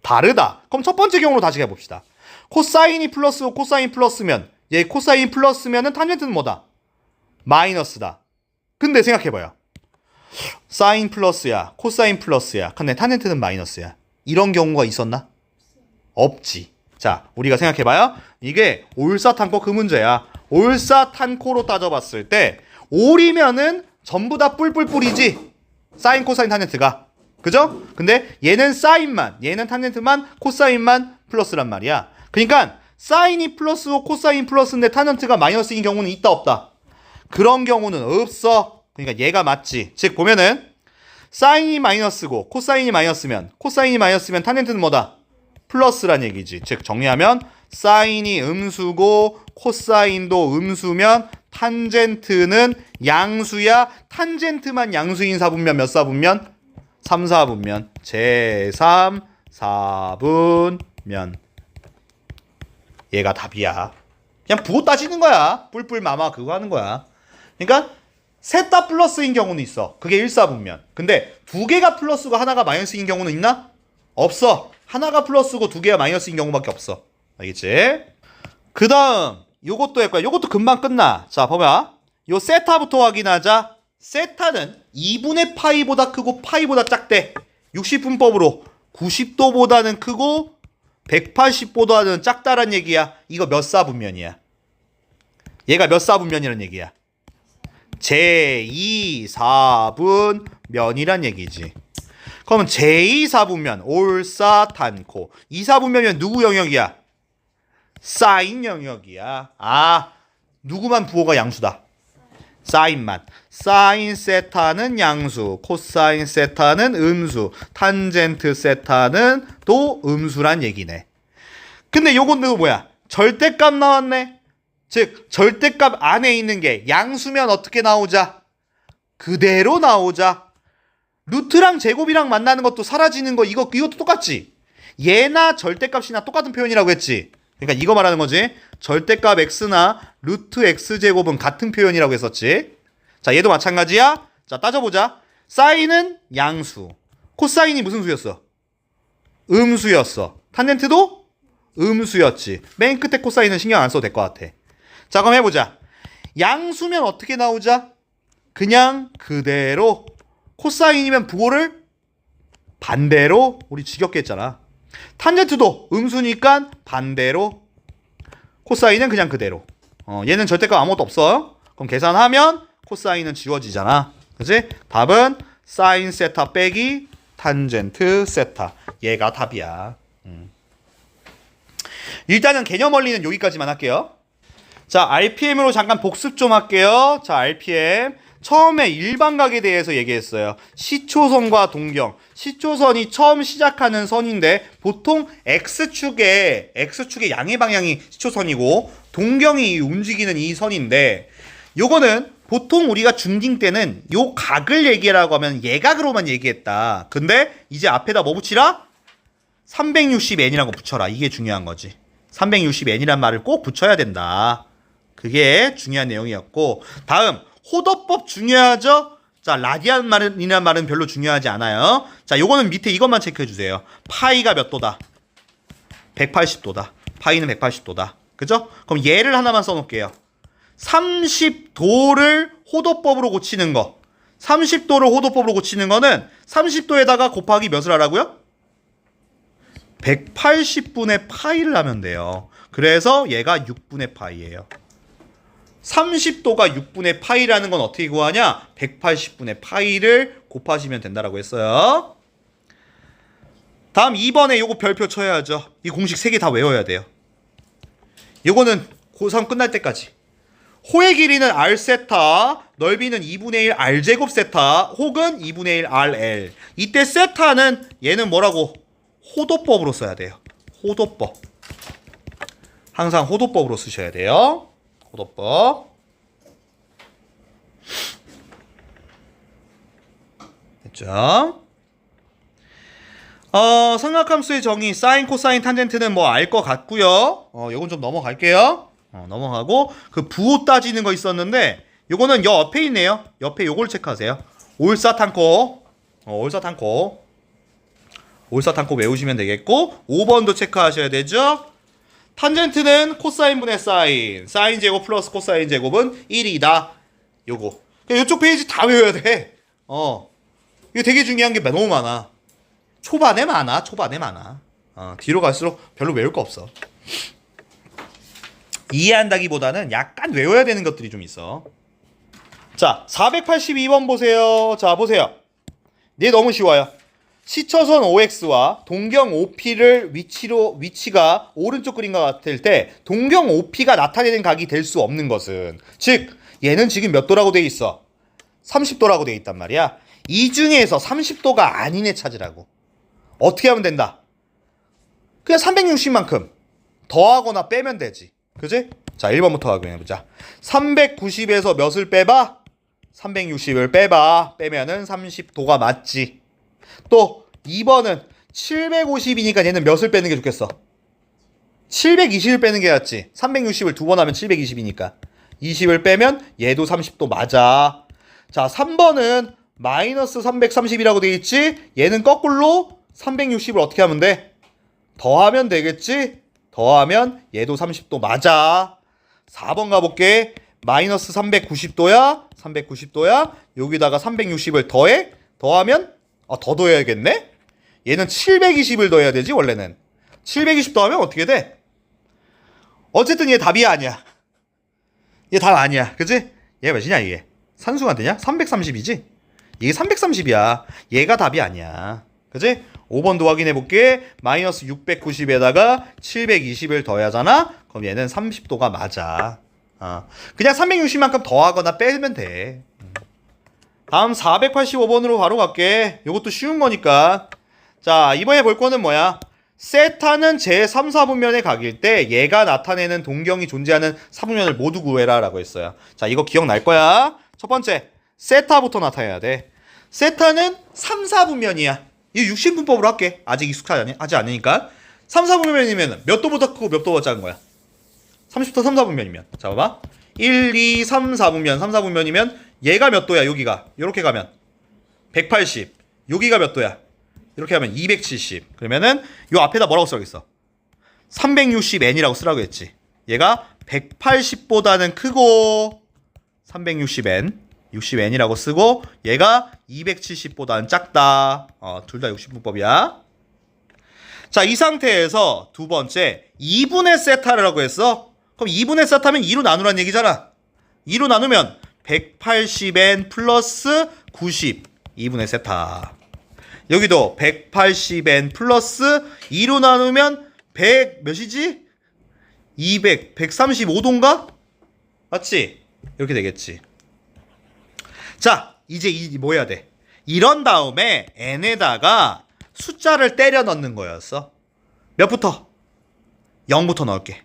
다르다. 그럼 첫 번째 경우로 다시 해봅시다. 코사인이 플러스고 코사인 플러스면 얘 코사인 플러스면은 탄젠트는 뭐다? 마이너스다. 근데 생각해봐요. 사인 플러스야 코사인 플러스야 근데 탄젠트는 마이너스야. 이런 경우가 있었나? 없지. 자, 우리가 생각해봐요. 이게 올사탄코 그 문제야. 올사탄코로 따져봤을 때 올이면은 전부 다 뿔뿔뿔이지. 사인 코사인 탄젠트가. 그죠? 근데 얘는 사인만 얘는 탄젠트만 코사인만 플러스란 말이야. 그러니까 사인이 플러스고 코사인 플러스인데 탄젠트가 마이너스인 경우는 있다 없다? 그런 경우는 없어. 그러니까 얘가 맞지. 즉 보면은 사인이 마이너스고 코사인이 마이너스면 탄젠트는 뭐다? 플러스란 얘기지. 즉 정리하면 사인이 음수고 코사인도 음수면 탄젠트는 양수야. 탄젠트만 양수인 사분면 몇 사분면? 3, 4분면. 제3 4분면. 얘가 답이야. 그냥 부호 따지는 거야. 뿔뿔 마마 그거 하는 거야. 그러니까 셋 다 플러스인 경우는 있어. 그게 1사분면. 근데 두 개가 플러스고 하나가 마이너스인 경우는 있나? 없어. 하나가 플러스고 두 개가 마이너스인 경우밖에 없어. 알겠지? 그 다음 요것도 할 거야. 요것도 금방 끝나. 자, 봐봐. 요 세타부터 확인하자. 세타는 2분의 파이보다 크고 파이보다 작대. 60분법으로 90도보다는 크고 180보다는 작다란 얘기야. 이거 몇 사분면이야? 얘가 몇 사분면이란 얘기야? 제2사분면이란 얘기지. 그러면 제2사분면 올사탄코 2사분면이면 누구 영역이야? 사인 영역이야. 누구만 부호가 양수다? 사인만. 사인 세타는 양수, 코사인 세타는 음수, 탄젠트 세타는 또 음수란 얘기네. 근데 요건도 뭐야? 절대값 나왔네. 즉 절대값 안에 있는 게 양수면 어떻게 나오자? 그대로 나오자. 루트랑 제곱이랑 만나는 것도 사라지는 거 이것도 똑같지? 얘나 절대값이나 똑같은 표현이라고 했지? 그러니까 이거 말하는 거지. 절대값 x나 루트 x제곱은 같은 표현이라고 했었지. 자, 얘도 마찬가지야. 자, 따져보자. 사인은 양수. 코사인이 무슨 수였어? 음수였어. 탄젠트도 음수였지. 맨 끝에 코사인은 신경 안 써도 될 것 같아. 자, 그럼 해보자. 양수면 어떻게 나오자? 그냥 그대로. 코사인이면 부호를 반대로. 우리 지겹게 했잖아. 탄젠트도 음수니까 반대로. 코사인은 그냥 그대로. 얘는 절대값 아무것도 없어. 그럼 계산하면 코사인은 지워지잖아. 그치? 답은 사인 세타 빼기 탄젠트 세타. 얘가 답이야. 일단은 개념 원리는 여기까지만 할게요. 자, RPM으로 잠깐 복습 좀 할게요. 자, RPM. 처음에 일반각에 대해서 얘기했어요. 시초선과 동경. 시초선이 처음 시작하는 선인데 보통 X축의 양의 방향이 시초선이고 동경이 움직이는 이 선인데 요거는 보통 우리가 중딩 때는 요 각을 얘기하라고 하면 예각으로만 얘기했다. 근데 이제 앞에다 뭐 붙이라? 360n이라고 붙여라. 이게 중요한 거지. 360n이란 말을 꼭 붙여야 된다. 그게 중요한 내용이었고, 다음 호도법 중요하죠? 자, 라디안이라는 말은 별로 중요하지 않아요. 자, 요거는 밑에 이것만 체크해 주세요. 파이가 몇 도다? 180도다. 파이는 180도다. 그죠? 그럼 얘를 하나만 써놓을게요. 30도를 호도법으로 고치는 거. 30도를 호도법으로 고치는 거는 30도에다가 곱하기 몇을 하라고요? 180분의 파이를 하면 돼요. 그래서 얘가 6분의 파이예요. 30도가 6분의 파이라는 건 어떻게 구하냐? 180분의 파이를 곱하시면 된다라고 했어요. 다음 2번에 요거 별표 쳐야죠. 이 공식 3개 다 외워야 돼요. 요거는 고3 끝날 때까지. 호의 길이는 r 세타, 넓이는 2분의 1 r 제곱 세타 혹은 2분의 1 rl. 이때 세타는 얘는 뭐라고? 호도법으로 써야 돼요. 호도법. 항상 호도법으로 쓰셔야 돼요. 호도법. 됐죠? 삼각함수의 정의, 사인, 코사인, 탄젠트는 뭐 알 것 같고요. 요건 좀 넘어갈게요. 넘어가고 그 부호 따지는 거 있었는데 요거는 옆에 있네요. 옆에 요걸 체크하세요. 올사탄코. 올사탄코 외우시면 되겠고 5번도 체크하셔야 되죠. 탄젠트는 코사인분의 사인. 사인 제곱 플러스 코사인 제곱은 1이다. 요거. 요쪽 페이지 다 외워야 돼. 이거 되게 중요한 게 너무 많아. 초반에 많아. 뒤로 갈수록 별로 외울 거 없어. 이해한다기보다는 약간 외워야 되는 것들이 좀 있어. 자, 482번 보세요. 자, 보세요. 얘 너무 쉬워요. 시초선 OX와 동경 OP를 위치가 오른쪽 그림과 같을 때 동경 OP가 나타내는 각이 될 수 없는 것은, 즉 얘는 지금 몇 도라고 돼 있어? 30도라고 돼 있단 말이야. 이 중에서 30도가 아닌 애 찾으라고. 어떻게 하면 된다? 그냥 360만큼 더하거나 빼면 되지. 그지? 자, 1번부터 확인해보자. 390에서 몇을 빼봐? 360을 빼봐. 빼면은 30도가 맞지. 또 2번은 750이니까 얘는 몇을 빼는 게 좋겠어? 720을 빼는 게 낫지. 360을 두 번 하면 720이니까 20을 빼면 얘도 30도 맞아. 자, 3번은 마이너스 330이라고 돼 있지. 얘는 거꾸로 360을 어떻게 하면 돼? 더하면 되겠지. 더하면 얘도 30도 맞아. 4번 가볼게. 마이너스 390도야. 여기다가 360을 더하면 더 더해야겠네? 얘는 720을 더해야 되지 원래는. 720 더하면 어떻게 돼? 어쨌든 얘 답이 아니야. 얘 답 아니야. 그치? 얘 몇이냐 이게? 산수가 되냐? 330이지? 이게 330이야. 얘가 답이 아니야. 그치? 5번도 확인해볼게. 마이너스 690에다가 720을 더하잖아? 그럼 얘는 30도가 맞아. 그냥 360만큼 더하거나 빼면 돼. 다음 485번으로 바로 갈게. 요것도 쉬운 거니까. 자, 이번에 볼 거는 뭐야? 세타는 제3, 4분면의 각일 때 얘가 나타내는 동경이 존재하는 4분면을 모두 구해라 라고 했어요. 자, 이거 기억날 거야. 첫 번째, 세타부터 나타내야 돼. 세타는 3, 4분면이야. 이 60분법으로 할게. 아직 익숙하지 않으니까. 3, 4분면이면 몇 도보다 크고 몇 도보다 작은 거야? 30도 3, 4분면이면. 자, 봐봐. 1, 2, 3, 4분면. 3, 4분면이면 얘가 몇 도야? 여기가. 요렇게 가면 180. 여기가 몇 도야? 이렇게 하면 270. 그러면은 요 앞에다 뭐라고 쓰라겠어? 360n이라고 쓰라고 했지. 얘가 180보다는 크고 360n, 60n이라고 쓰고 얘가 270보다는 작다. 둘 다 60분법이야. 자, 이 상태에서 두 번째 2분의 세타라고 했어. 그럼 2분의 세타면 2로 나누란 얘기잖아. 2로 나누면 180n 플러스 90 2분의 세타. 여기도 180n 플러스 2로 나누면 100 몇이지? 200, 135도인가? 맞지? 이렇게 되겠지. 자, 이제 뭐 해야 돼? 이런 다음에 n에다가 숫자를 때려 넣는 거였어. 몇부터? 0부터 넣을게.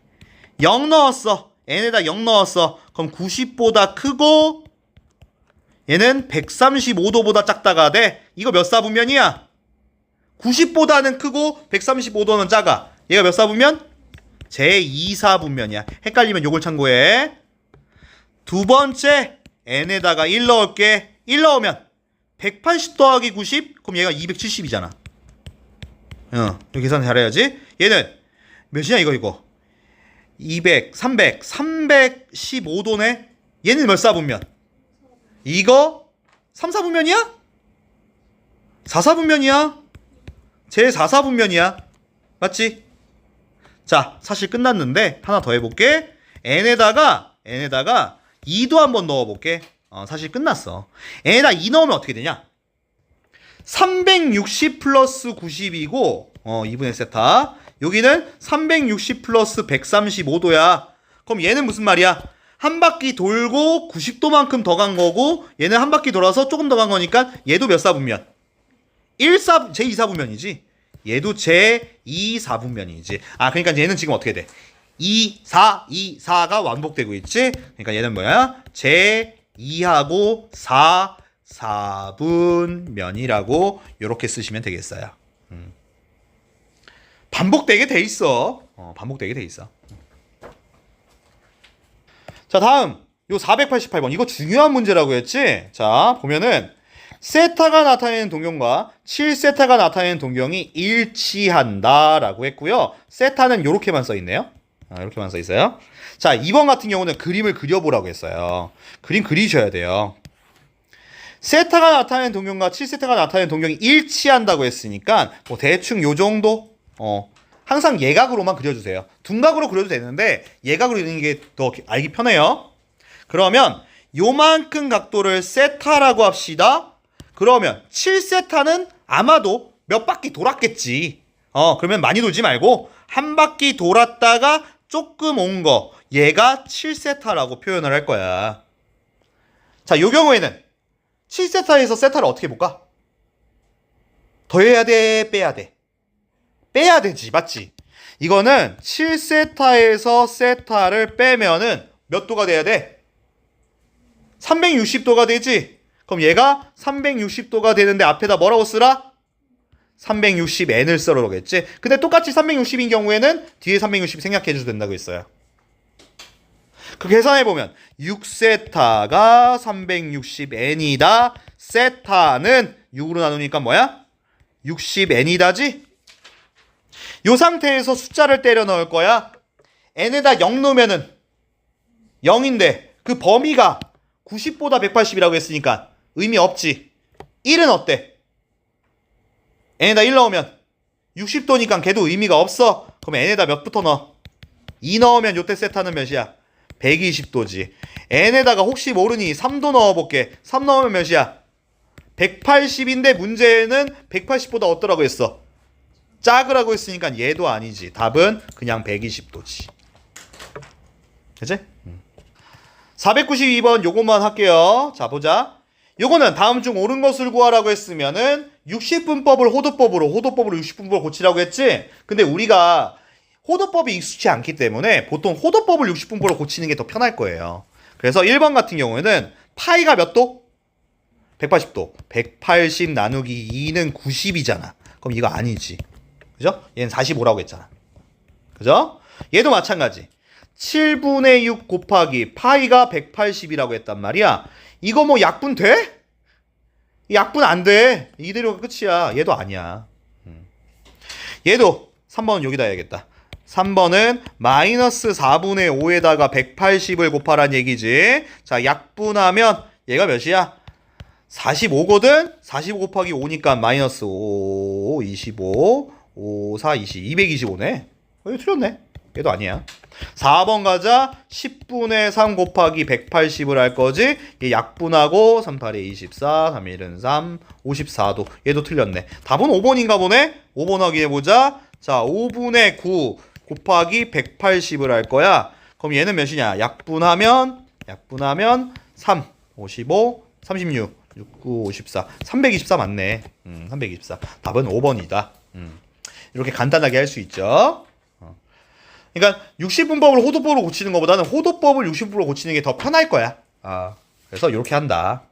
0 넣었어. n에다 0 넣었어. 그럼 90보다 크고 얘는 135도보다 작다가 돼. 이거 몇 사분면이야? 90보다는 크고 135도는 작아. 얘가 몇 사분면? 제2사분면이야. 헷갈리면 요걸 참고해. 두 번째 n에다가 1 넣을게. 1 넣으면 180 더하기 90? 그럼 얘가 270이잖아. 이거 계산 잘해야지. 얘는 몇이냐 이거 200, 300, 315도네. 얘는 몇 사분면? 이거 3사분면이야? 4사분면이야? 제4사분면이야. 맞지? 자, 사실 끝났는데 하나 더 해볼게. n에다가 2도 한번 넣어볼게. 사실 끝났어. n에다 2 넣으면 어떻게 되냐? 360 플러스 90이고 2분의 세타. 여기는 360 플러스 135도야. 그럼 얘는 무슨 말이야? 한 바퀴 돌고 90도만큼 더 간 거고 얘는 한 바퀴 돌아서 조금 더 간 거니까 얘도 몇 사분면? 제2사분면이지. 얘도 제2사분면이지. 그러니까 얘는 지금 어떻게 돼? 2, 4가 완복되고 있지? 그러니까 얘는 뭐야? 제2하고 4분면이라고 이렇게 쓰시면 되겠어요. 반복되게 돼 있어. 반복되게 돼 있어. 자, 다음 요 488번. 이거 중요한 문제라고 했지? 자, 보면은 세타가 나타내는 동경과 7세타가 나타내는 동경이 일치한다라고 했고요. 세타는 요렇게만 써 있네요. 이렇게만 써 있어요. 자, 2번 같은 경우는 그림을 그려보라고 했어요. 그림 그리셔야 돼요. 세타가 나타내는 동경과 7세타가 나타내는 동경이 일치한다고 했으니까 뭐 대충 요 정도? 항상 예각으로만 그려주세요. 둔각으로 그려도 되는데 예각으로 그리는 게 더 알기 편해요. 그러면 요만큼 각도를 세타라고 합시다. 그러면 7세타는 아마도 몇 바퀴 돌았겠지. 그러면 많이 돌지 말고 한 바퀴 돌았다가 조금 온 거, 얘가 7세타라고 표현을 할 거야. 자, 요 경우에는 7세타에서 세타를 어떻게 볼까? 더해야 돼, 빼야 돼? 빼야 되지, 맞지? 이거는 7세타에서 세타를 빼면은 몇 도가 돼야 돼? 360도가 되지? 그럼 얘가 360도가 되는데 앞에다 뭐라고 쓰라? 360n을 써라 그러겠지? 근데 똑같이 360인 경우에는 뒤에 360 생략해줘도 된다고 했어요. 그 계산해보면 6세타가 360n이다. 세타는 6으로 나누니까 뭐야? 60n이다지? 요 상태에서 숫자를 때려 넣을 거야. n에다 0 넣으면은 0인데 그 범위가 90보다 180이라고 했으니까 의미 없지. 1은 어때? n에다 1 넣으면 60도니까 걔도 의미가 없어. 그럼 n에다 몇부터 넣어? 2 넣으면 요때 세타는 몇이야? 120도지. n에다가 혹시 모르니 3도 넣어볼게. 3 넣으면 몇이야? 180인데 문제는 180보다 어떠라고 했어? 작으라고 했으니까 얘도 아니지. 답은 그냥 120도지. 그치? 492번 요것만 할게요. 자, 보자. 요거는 다음 중 옳은 것을 구하라고 했으면은 60분법을 호도법으로 60분법을 고치라고 했지? 근데 우리가 호도법이 익숙치 않기 때문에 보통 호도법을 60분법으로 고치는 게 더 편할 거예요. 그래서 1번 같은 경우에는 파이가 몇 도? 180도. 180 나누기 2는 90이잖아. 그럼 이거 아니지. 그죠? 얘는 45라고 했잖아. 그죠? 얘도 마찬가지. 7분의 6 곱하기 파이가 180이라고 했단 말이야. 이거 뭐 약분 돼? 약분 안 돼. 이대로가 끝이야. 얘도 아니야. 얘도 3번은 여기다 해야겠다. 3번은 마이너스 4분의 5에다가 180을 곱하란 얘기지. 자, 약분하면 얘가 몇이야? 45거든? 45 곱하기 5니까 마이너스 5, 25, 5, 4, 20, 225네. 이거 틀렸네. 얘도 아니야. 4번 가자. 10분의 3 곱하기 180을 할 거지. 얘 약분하고 3, 8에 24, 3, 1은 3, 54도. 얘도 틀렸네. 답은 5번인가 보네. 5번 확인해보자. 자, 5분의 9 곱하기 180을 할 거야. 그럼 얘는 몇이냐? 약분하면 3, 55, 36, 69, 54. 324 맞네. 324. 답은 5번이다. 이렇게 간단하게 할 수 있죠. 그러니까 60분법을 호도법으로 고치는 것보다는 호도법을 60분법으로 고치는 게 더 편할 거야. 그래서 이렇게 한다.